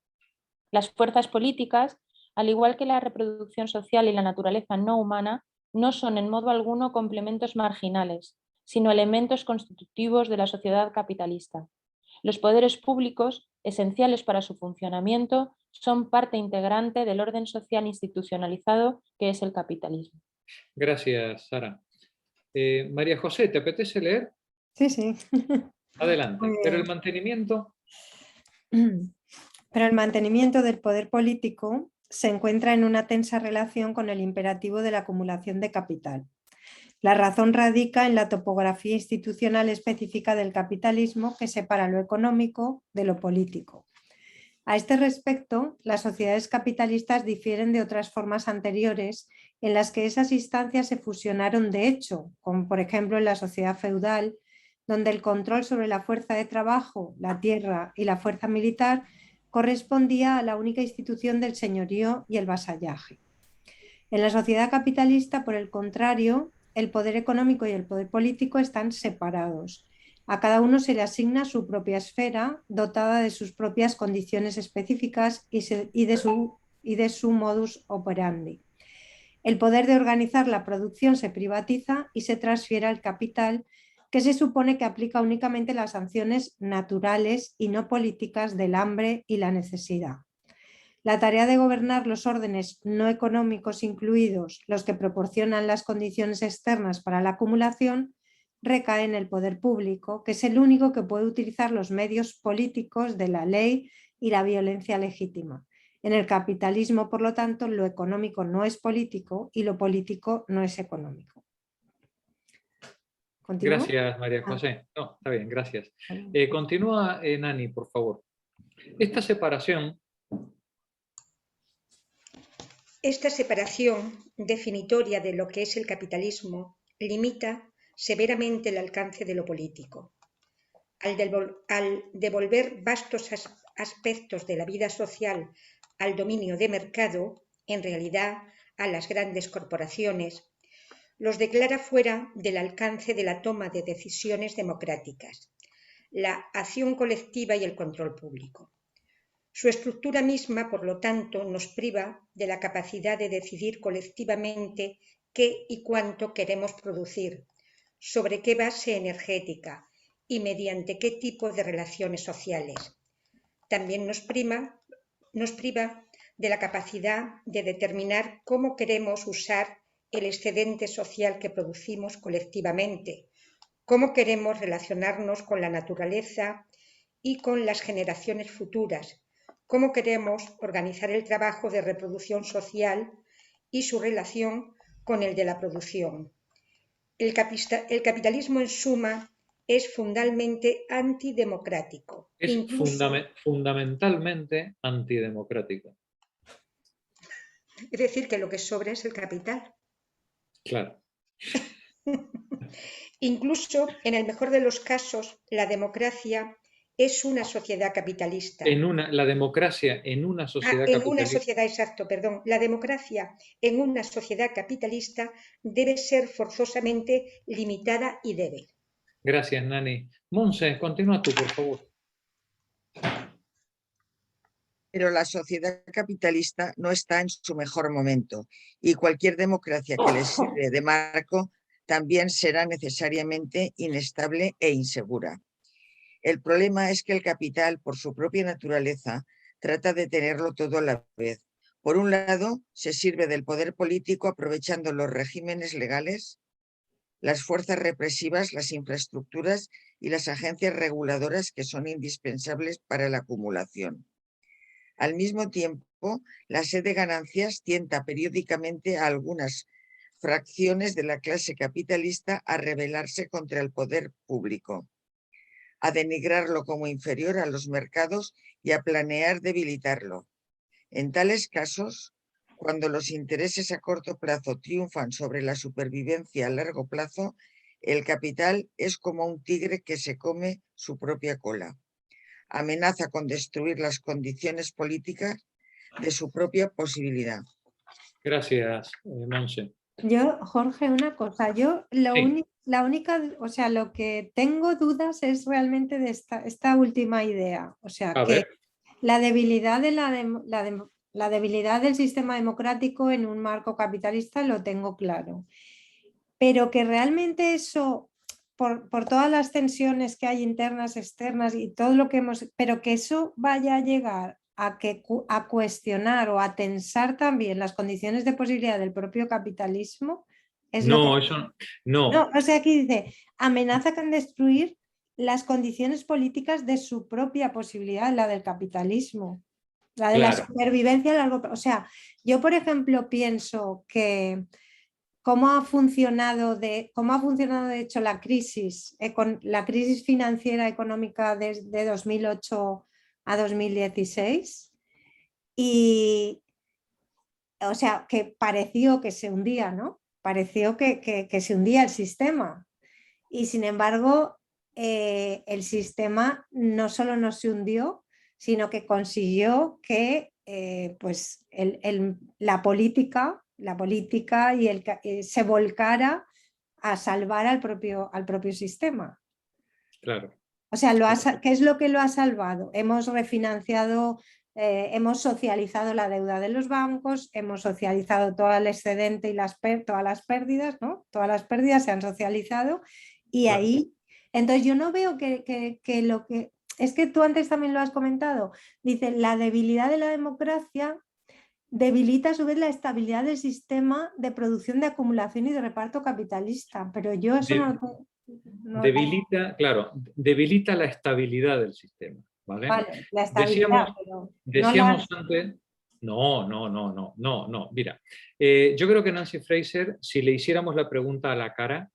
Las fuerzas políticas, al igual que la reproducción social y la naturaleza no humana, no son en modo alguno complementos marginales, sino elementos constitutivos de la sociedad capitalista. Los poderes públicos, esenciales para su funcionamiento, son parte integrante del orden social institucionalizado que es el capitalismo. Gracias, Sara. María José, ¿te apetece leer? Sí, sí. Adelante. Pero el mantenimiento... Pero el mantenimiento del poder político se encuentra en una tensa relación con el imperativo de la acumulación de capital. La razón radica en la topografía institucional específica del capitalismo que separa lo económico de lo político. A este respecto, las sociedades capitalistas difieren de otras formas anteriores en las que esas instancias se fusionaron de hecho, como por ejemplo en la sociedad feudal, donde el control sobre la fuerza de trabajo, la tierra y la fuerza militar correspondía a la única institución del señorío y el vasallaje. En la sociedad capitalista, por el contrario, el poder económico y el poder político están separados. A cada uno se le asigna su propia esfera, dotada de sus propias condiciones específicas y de su modus operandi. El poder de organizar la producción se privatiza y se transfiere al capital, que se supone que aplica únicamente las sanciones naturales y no políticas del hambre y la necesidad. La tarea de gobernar los órdenes no económicos, incluidos los que proporcionan las condiciones externas para la acumulación, recae en el poder público, que es el único que puede utilizar los medios políticos de la ley y la violencia legítima. En el capitalismo, por lo tanto, lo económico no es político y lo político no es económico. ¿Continúo? Gracias, María José. No, está bien, gracias. Continúa, Nani, por favor. Esta separación definitoria de lo que es el capitalismo limita severamente el alcance de lo político. Al devolver vastos aspectos de la vida social al dominio de mercado, en realidad a las grandes corporaciones, los declara fuera del alcance de la toma de decisiones democráticas, la acción colectiva y el control público. Su estructura misma, por lo tanto, nos priva de la capacidad de decidir colectivamente qué y cuánto queremos producir, sobre qué base energética y mediante qué tipo de relaciones sociales. También nos priva de la capacidad de determinar cómo queremos usar el excedente social que producimos colectivamente, cómo queremos relacionarnos con la naturaleza y con las generaciones futuras, cómo queremos organizar el trabajo de reproducción social y su relación con el de la producción. El capitalismo, en suma, es fundamentalmente antidemocrático. Es fundamentalmente antidemocrático. Es decir, que lo que sobra es el capital. Claro. Incluso, en el mejor de los casos, la democracia es una sociedad capitalista. La democracia en una sociedad capitalista. La democracia en una sociedad capitalista debe ser forzosamente limitada y débil. Gracias, Nani. Montse, continúa tú, por favor. Pero la sociedad capitalista no está en su mejor momento y cualquier democracia que le sirve de marco también será necesariamente inestable e insegura. El problema es que el capital, por su propia naturaleza, trata de tenerlo todo a la vez. Por un lado, se sirve del poder político aprovechando los regímenes legales, las fuerzas represivas, las infraestructuras y las agencias reguladoras que son indispensables para la acumulación. Al mismo tiempo, la sed de ganancias tienta periódicamente a algunas fracciones de la clase capitalista a rebelarse contra el poder público, a denigrarlo como inferior a los mercados y a planear debilitarlo. En tales casos, cuando los intereses a corto plazo triunfan sobre la supervivencia a largo plazo, el capital es como un tigre que se come su propia cola. Amenaza con destruir las condiciones políticas de su propia posibilidad. Gracias, Montse. Yo, Jorge, una cosa, lo que tengo dudas es realmente de esta última idea, o sea, la debilidad la debilidad del sistema democrático en un marco capitalista lo tengo claro, pero que realmente eso, por todas las tensiones que hay internas, externas y todo lo que pero que eso vaya a llegar a cuestionar o a tensar también las condiciones de posibilidad del propio capitalismo. No. O sea, aquí dice, amenaza con destruir las condiciones políticas de su propia posibilidad, la del capitalismo, la de la supervivencia a largo plazo. O sea, yo, por ejemplo, pienso que cómo ha funcionado de hecho la crisis financiera económica desde 2008 a 2016 y, o sea, que pareció que se hundía, ¿no? Pareció que se hundía el sistema y sin embargo el sistema no solo no se hundió, sino que consiguió que pues la política y se volcara a salvar al propio sistema. Claro. O sea, ¿qué es lo que lo ha salvado? Hemos refinanciado, hemos socializado la deuda de los bancos, hemos socializado todo el excedente y todas las pérdidas, ¿no? Todas las pérdidas se han socializado y Claro. ahí, entonces yo no veo que lo que... Es que tú antes también lo has comentado, dice, la debilidad de la democracia debilita a su vez la estabilidad del sistema de producción, de acumulación y de reparto capitalista, pero yo eso debilita, claro, debilita la estabilidad del sistema. ¿Vale? Vale, la estabilidad, decíamos antes... No. Mira, yo creo que Nancy Fraser, si le hiciéramos la pregunta a la cara,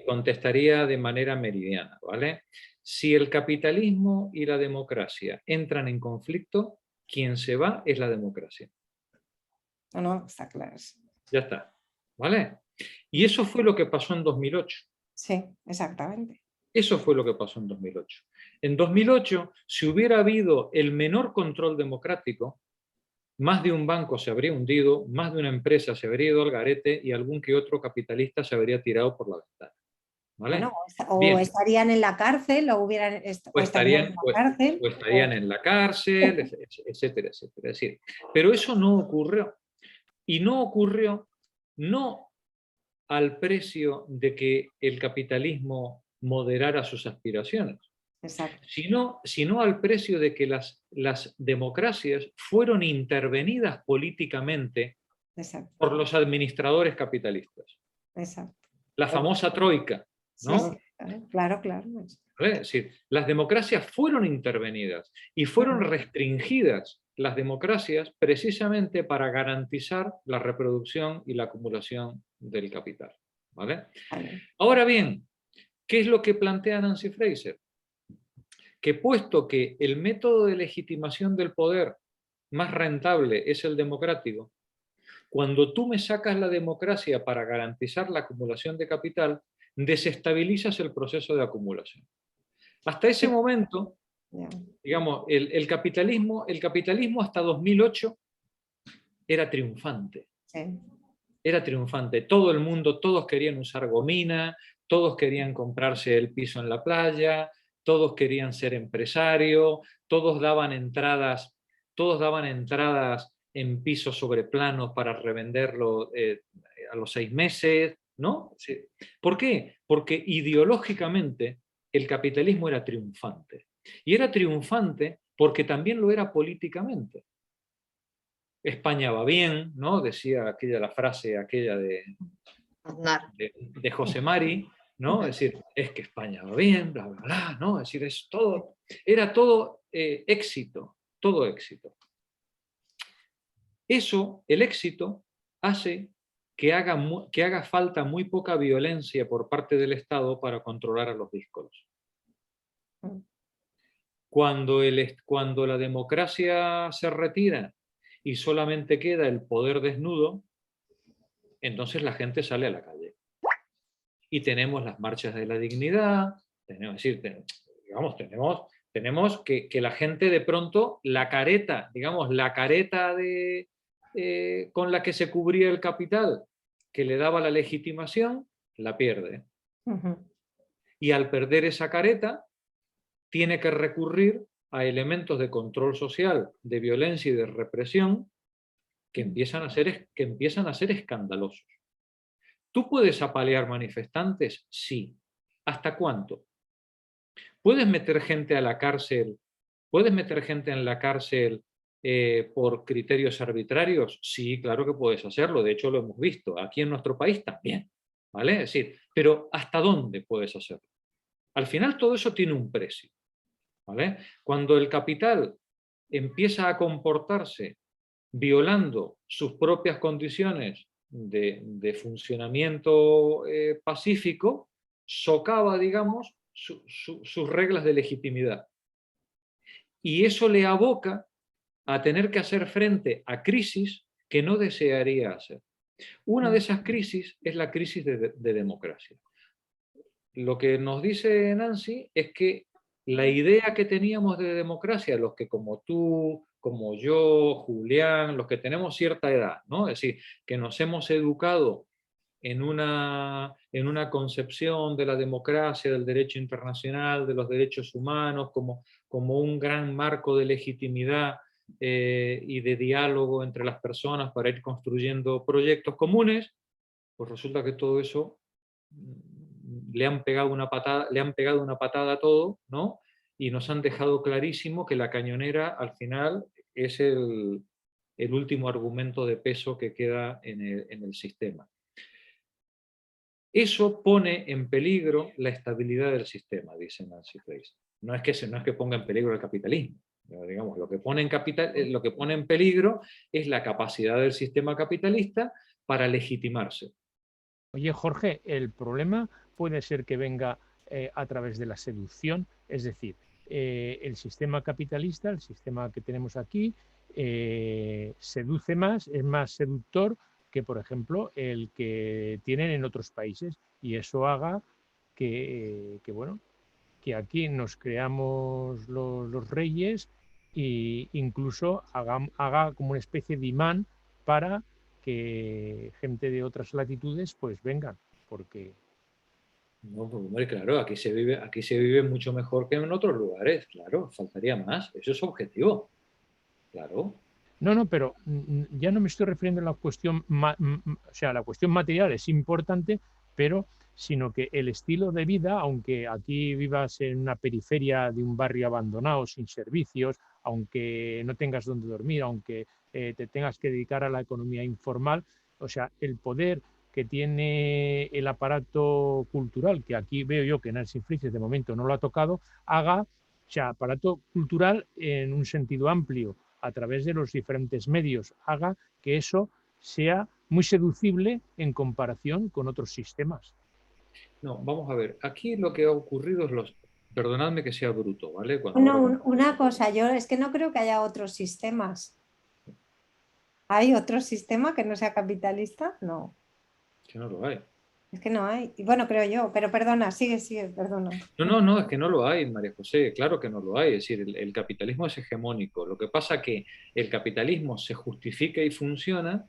contestaría de manera meridiana, ¿vale? Si el capitalismo y la democracia entran en conflicto, quien se va es la democracia. No, está claro. Ya está, ¿vale? Y eso fue lo que pasó en 2008. Sí, exactamente. Eso fue lo que pasó en 2008. En 2008, si hubiera habido el menor control democrático, más de un banco se habría hundido, más de una empresa se habría ido al garete y algún que otro capitalista se habría tirado por la ventana. ¿Vale? Bueno, o estarían en la cárcel, o estarían en la cárcel, etcétera, etcétera. Es decir, pero eso no ocurrió. Y no ocurrió no al precio de que el capitalismo moderara sus aspiraciones, sino al precio de que las democracias fueron intervenidas políticamente por los administradores capitalistas. La famosa troika, ¿no? Sí, claro. ¿Vale? Es decir, las democracias fueron intervenidas y fueron restringidas las democracias precisamente para garantizar la reproducción y la acumulación del capital. ¿Vale? Ahora bien, ¿qué es lo que plantea Nancy Fraser? Que puesto que el método de legitimación del poder más rentable es el democrático, cuando tú me sacas la democracia para garantizar la acumulación de capital, desestabilizas el proceso de acumulación. Hasta ese momento, digamos, el capitalismo hasta 2008 era triunfante. Era triunfante. Todo el mundo, todos querían usar gomina, todos querían comprarse el piso en la playa, todos querían ser empresarios, todos daban entradas en pisos sobre planos para revenderlo a los 6 meses, ¿no? ¿Por qué? Porque ideológicamente el capitalismo era triunfante. Y era triunfante porque también lo era políticamente. España va bien, ¿no? Decía la frase aquella de José Mari, ¿no? Es decir, es que España va bien, bla, bla, bla, ¿no? Es decir, era todo éxito, todo éxito. Eso, el éxito, hace que haga falta muy poca violencia por parte del Estado para controlar a los díscolos. Cuando la democracia se retira y solamente queda el poder desnudo, entonces la gente sale a la calle. Y tenemos las marchas de la dignidad, tenemos que la gente de pronto, la careta con la que se cubría el capital, que le daba la legitimación, la pierde. Y al perder esa careta, tiene que recurrir a elementos de control social, de violencia y de represión que empiezan a ser escandalosos. ¿Tú puedes apalear manifestantes? Sí. ¿Hasta cuánto? ¿Puedes meter gente a la cárcel? ¿Puedes meter gente en la cárcel por criterios arbitrarios? Sí, claro que puedes hacerlo. De hecho, lo hemos visto. Aquí en nuestro país también. ¿Vale? Es decir, pero ¿hasta dónde puedes hacerlo? Al final todo eso tiene un precio. ¿Vale? Cuando el capital empieza a comportarse violando sus propias condiciones de funcionamiento pacífico, socava, digamos, sus reglas de legitimidad. Y eso le aboca a tener que hacer frente a crisis que no desearía hacer. Una de esas crisis es la crisis de democracia. Lo que nos dice Nancy es que la idea que teníamos de democracia, los que como tú, como yo, Julián, los que tenemos cierta edad, ¿no? Es decir, que nos hemos educado en una concepción de la democracia, del derecho internacional, de los derechos humanos, como un gran marco de legitimidad y de diálogo entre las personas para ir construyendo proyectos comunes, pues resulta que todo eso le han pegado una patada a todo, ¿no? Y nos han dejado clarísimo que la cañonera al final es el último argumento de peso que queda en el sistema. Eso pone en peligro la estabilidad del sistema, dice Nancy Fraser. No es que ponga en peligro el capitalismo. Digamos, lo que pone en peligro es la capacidad del sistema capitalista para legitimarse. Oye, Jorge, el problema puede ser que venga a través de la seducción, es decir, el sistema capitalista, el sistema que tenemos aquí, seduce más, es más seductor que, por ejemplo, el que tienen en otros países, y eso haga que aquí nos creamos los reyes e incluso haga como una especie de imán para que gente de otras latitudes pues vengan, porque... No, pues, hombre, claro, aquí se vive mucho mejor que en otros lugares, claro, faltaría más, eso es objetivo, claro. No, pero ya no me estoy refiriendo a la cuestión, o sea, la cuestión material es importante, pero sino que el estilo de vida, aunque aquí vivas en una periferia de un barrio abandonado, sin servicios, aunque no tengas donde dormir, aunque te tengas que dedicar a la economía informal, o sea, el poder que tiene el aparato cultural, que aquí veo yo que Nancy Fraser de momento no lo ha tocado, haga, o sea, aparato cultural en un sentido amplio, a través de los diferentes medios, haga que eso sea muy seducible en comparación con otros sistemas. No, vamos a ver, aquí lo que ha ocurrido es perdonadme que sea bruto, ¿vale? Una cosa, yo es que no creo que haya otros sistemas. ¿Hay otro sistema que no sea capitalista? No. Que no lo hay. Es que no hay. Y bueno, creo yo, pero perdona, sigue, perdona. No, es que no lo hay, María José, claro que no lo hay. Es decir, el capitalismo es hegemónico. Lo que pasa es que el capitalismo se justifica y funciona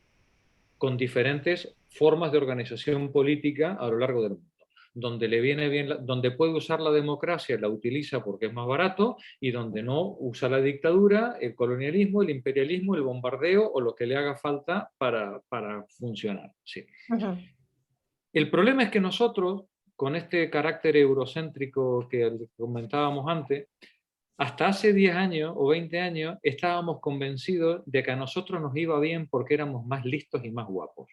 con diferentes formas de organización política a lo largo del mundo. Donde le viene bien, donde puede usar la democracia, la utiliza porque es más barato, y donde no, usa la dictadura, el colonialismo, el imperialismo, el bombardeo o lo que le haga falta para funcionar. Sí. Uh-huh. El problema es que nosotros, con este carácter eurocéntrico que comentábamos antes, hasta hace 10 años o 20 años estábamos convencidos de que a nosotros nos iba bien porque éramos más listos y más guapos.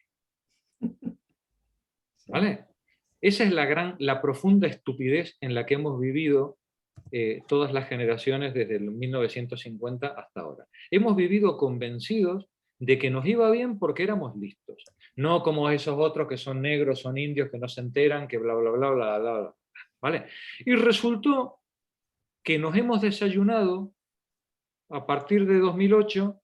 ¿Vale? Esa es la profunda estupidez en la que hemos vivido todas las generaciones desde el 1950 hasta ahora. Hemos vivido convencidos de que nos iba bien porque éramos listos. No como esos otros que son negros, son indios, que no se enteran, que bla, bla, bla, bla, bla, bla. ¿Vale? Y resultó que nos hemos desayunado a partir de 2008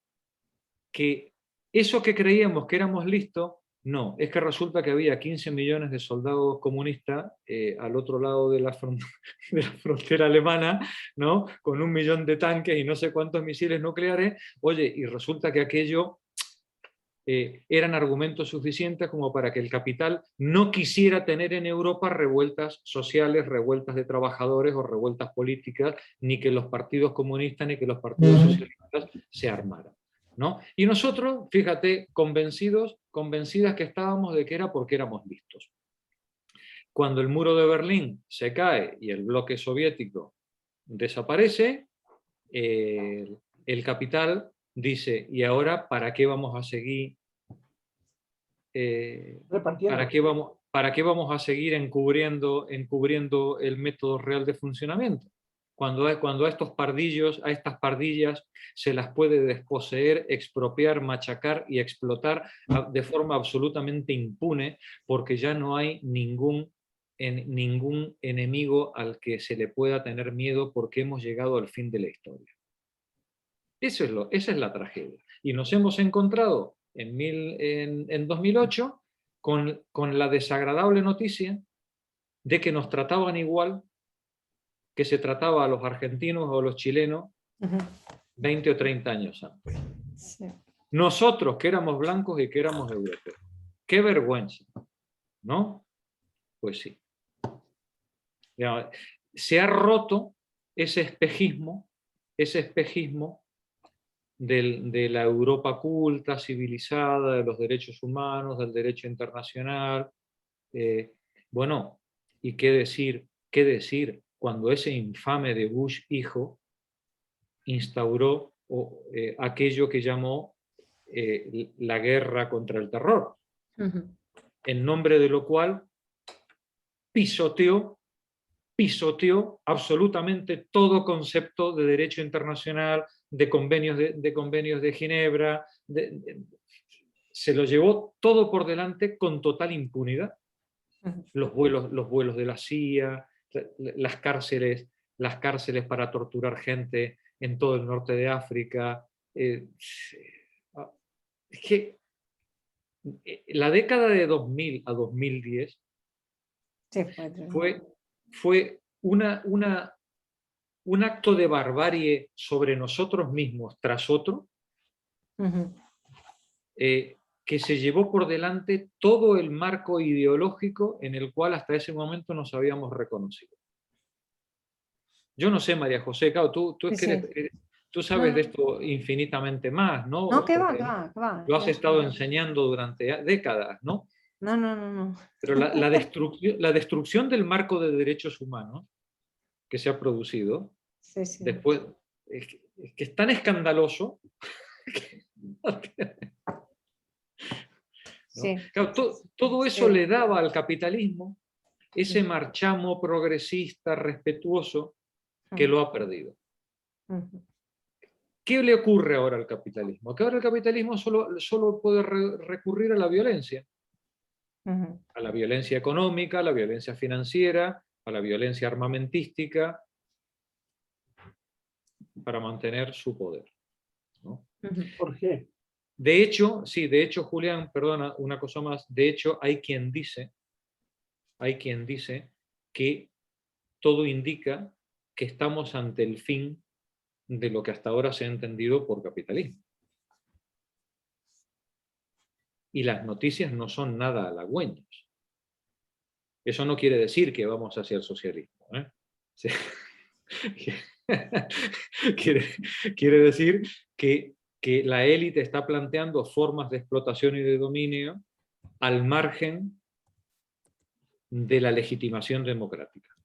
que eso que creíamos que éramos listos, no, es que resulta que había 15 millones de soldados comunistas al otro lado de la frontera alemana, ¿no? Con 1 millón de tanques y no sé cuántos misiles nucleares. Oye, y resulta que aquello eran argumentos suficientes como para que el capital no quisiera tener en Europa revueltas sociales, revueltas de trabajadores o revueltas políticas, ni que los partidos comunistas ni que los partidos socialistas se armaran, ¿no? Y nosotros, fíjate, convencidas que estábamos de que era porque éramos listos. Cuando el muro de Berlín se cae y el bloque soviético desaparece, el capital dice, ¿y ahora para qué vamos a seguir ¿para qué vamos a seguir encubriendo el método real de funcionamiento? Cuando a estas pardillas se las puede desposeer, expropiar, machacar y explotar de forma absolutamente impune, porque ya no hay ningún enemigo al que se le pueda tener miedo, porque hemos llegado al fin de la historia. Esa es la tragedia. Y nos hemos encontrado en 2008 con la desagradable noticia de que nos trataban igual que se trataba a los argentinos o a los chilenos 20 o 30 años antes. Sí. Nosotros que éramos blancos y que éramos europeos. ¡Qué vergüenza! ¿No? Pues sí. Ya, se ha roto ese espejismo de la Europa culta, civilizada, de los derechos humanos, del derecho internacional. Bueno, ¿y qué decir cuando ese infame de Bush hijo instauró aquello que llamó la guerra contra el terror, en nombre de lo cual pisoteó absolutamente todo concepto de derecho internacional, de convenios de Ginebra, se lo llevó todo por delante con total impunidad. Los vuelos de la CIA, las cárceles para torturar gente en todo el norte de África. Es que la década de 2000 a 2010 fue un acto de barbarie sobre nosotros mismos tras otro, que se llevó por delante todo el marco ideológico en el cual hasta ese momento nos habíamos reconocido. Yo no sé, María José, claro, tú sabes de esto infinitamente más, ¿no? No, que va. Lo has estado enseñando durante décadas, ¿no? No. Pero la destrucción del marco de derechos humanos que se ha producido, después, es que es tan escandaloso que no tiene... ¿no? Claro, todo eso le daba al capitalismo ese marchamo progresista, respetuoso, que lo ha perdido. ¿Qué le ocurre ahora al capitalismo? Que ahora el capitalismo solo puede recurrir a la violencia. A la violencia económica, a la violencia financiera, a la violencia armamentística, para mantener su poder, ¿no? ¿Por qué? De hecho, Julián, perdona, una cosa más. De hecho, hay quien dice que todo indica que estamos ante el fin de lo que hasta ahora se ha entendido por capitalismo. Y las noticias no son nada halagüeñas. Eso no quiere decir que vamos hacia el socialismo, ¿eh? Sí. Quiere decir que la élite está planteando formas de explotación y de dominio al margen de la legitimación democrática.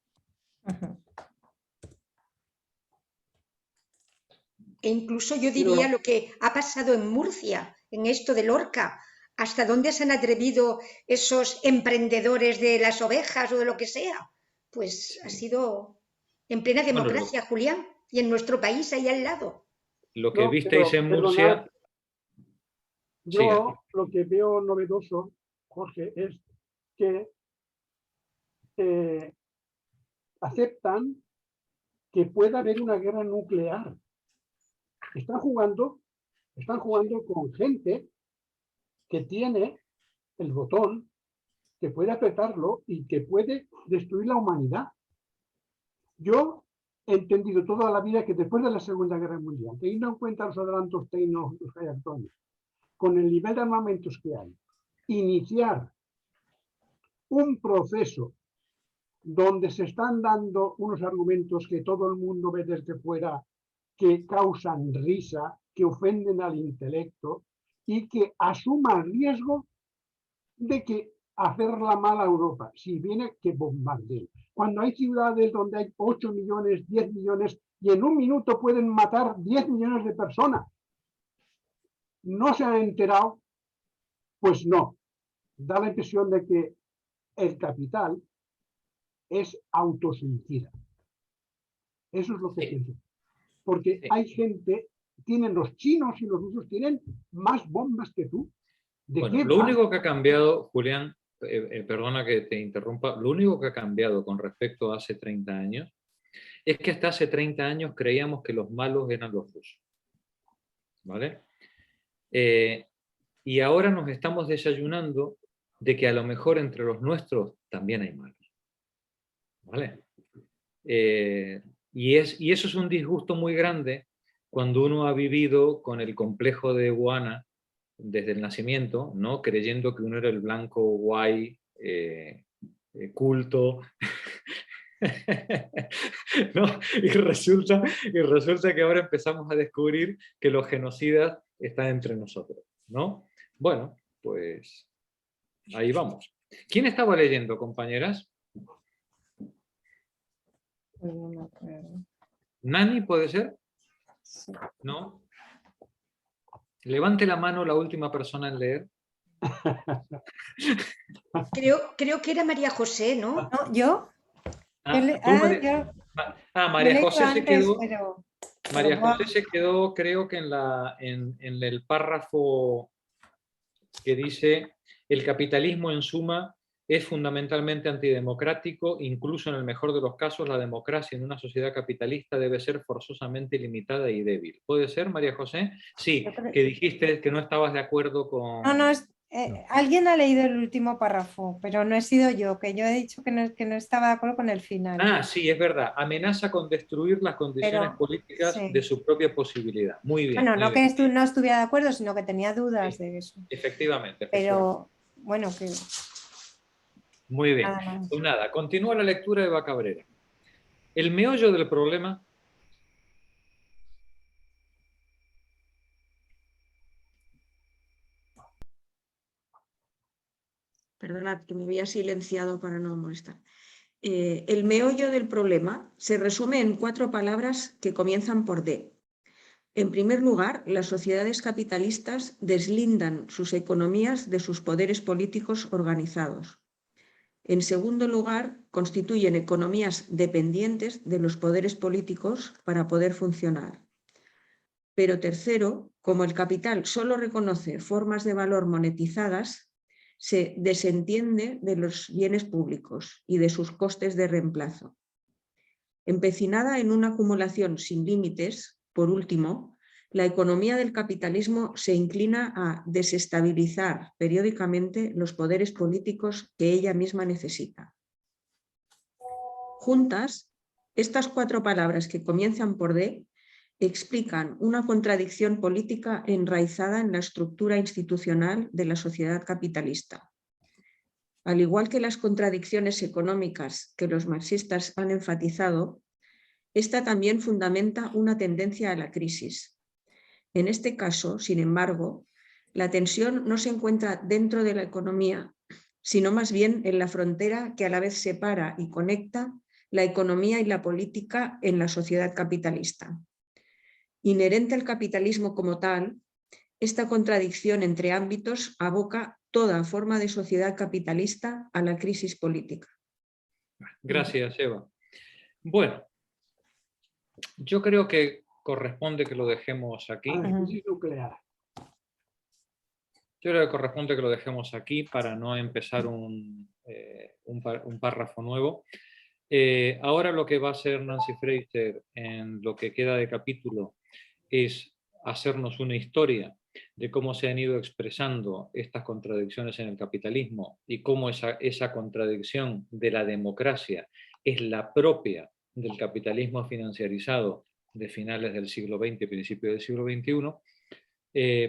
E incluso yo diría lo que ha pasado en Murcia, en esto de Lorca. ¿Hasta dónde se han atrevido esos emprendedores de las ovejas o de lo que sea? Pues ha sido en plena democracia, Julián, y en nuestro país, ahí al lado. Lo que visteis en Murcia... Yo lo que veo novedoso, Jorge, es que aceptan que pueda haber una guerra nuclear. Están jugando con gente que tiene el botón, que puede apretarlo y que puede destruir la humanidad. Yo he entendido toda la vida que después de la Segunda Guerra Mundial, teniendo en cuenta los adelantos tecnológicos que hay actualmente, con el nivel de armamentos que hay, iniciar un proceso donde se están dando unos argumentos que todo el mundo ve desde fuera, que causan risa, que ofenden al intelecto y que asuma el riesgo de que hacerla mal a Europa, si viene que bombardee. Cuando hay ciudades donde hay 8 millones, 10 millones, y en un minuto pueden matar 10 millones de personas, ¿no se han enterado? Pues no. Da la impresión de que el capital es autosuicida. Eso es lo que pienso. Porque hay gente, tienen los chinos y los rusos, tienen más bombas que tú. Bueno, lo único que ha cambiado, Julián, perdona que te interrumpa, lo único que ha cambiado con respecto a hace 30 años es que hasta hace 30 años creíamos que los malos eran los rusos. ¿Vale? Y ahora nos estamos desayunando de que a lo mejor entre los nuestros también hay malos. ¿Vale? Y eso es un disgusto muy grande cuando uno ha vivido con el complejo de Oana desde el nacimiento, ¿no? Creyendo que uno era el blanco guay, culto, ¿no? Y resulta que ahora empezamos a descubrir que los genocidas están entre nosotros, ¿no? Bueno, pues ahí vamos. ¿Quién estaba leyendo, compañeras? ¿Nani puede ser? ¿No? Levante la mano la última persona en leer. Creo que era María José, ¿no? No, ¿yo? María José se quedó. Pero María José se quedó, creo que en el párrafo que dice: el capitalismo en suma es fundamentalmente antidemocrático, incluso en el mejor de los casos la democracia en una sociedad capitalista debe ser forzosamente limitada y débil. ¿Puede ser, María José? Sí, que dijiste que no estabas de acuerdo con... No, alguien ha leído el último párrafo, pero no he sido yo, que yo he dicho que no estaba de acuerdo con el final. Ah, sí, es verdad. Amenaza con destruir las condiciones políticas de su propia posibilidad. Muy bien. Bueno, muy no bien. que no estuviera de acuerdo, sino que tenía dudas de eso. Efectivamente. Pero, bueno, que... Muy bien. Pues nada, continúa la lectura de Eva Cabrera. El meollo del problema... Perdonad, que me había silenciado para no molestar. El meollo del problema se resume en 4 palabras que comienzan por D. En primer lugar, las sociedades capitalistas deslindan sus economías de sus poderes políticos organizados. En segundo lugar, constituyen economías dependientes de los poderes políticos para poder funcionar. Pero tercero, como el capital solo reconoce formas de valor monetizadas, se desentiende de los bienes públicos y de sus costes de reemplazo. Empecinada en una acumulación sin límites, por último, la economía del capitalismo se inclina a desestabilizar periódicamente los poderes políticos que ella misma necesita. Juntas, estas 4 palabras que comienzan por D explican una contradicción política enraizada en la estructura institucional de la sociedad capitalista. Al igual que las contradicciones económicas que los marxistas han enfatizado, esta también fundamenta una tendencia a la crisis. En este caso, sin embargo, la tensión no se encuentra dentro de la economía, sino más bien en la frontera que a la vez separa y conecta la economía y la política en la sociedad capitalista. Inherente al capitalismo como tal, esta contradicción entre ámbitos aboca toda forma de sociedad capitalista a la crisis política. Gracias, Eva. Bueno, yo creo que corresponde que lo dejemos aquí. Nuclear. Yo creo que corresponde que lo dejemos aquí para no empezar un párrafo nuevo. Ahora lo que va a hacer Nancy Fraser en lo que queda de capítulo es hacernos una historia de cómo se han ido expresando estas contradicciones en el capitalismo y cómo esa contradicción de la democracia es la propia del capitalismo financiarizado de finales del siglo XX y principios del siglo XXI,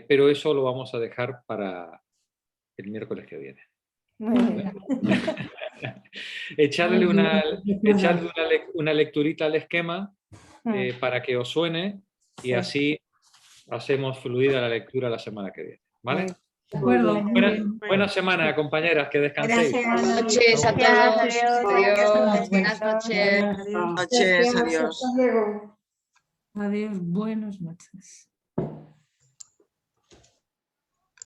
pero eso lo vamos a dejar para el miércoles que viene. Echarle una lecturita al esquema para que os suene y así hacemos fluida la lectura la semana que viene. ¿Vale? De acuerdo. Buena semana, compañeras, que descanséis. Buenas noches a todos. Adiós. Buenas noches. Buenas noches, adiós. Adiós, buenas noches.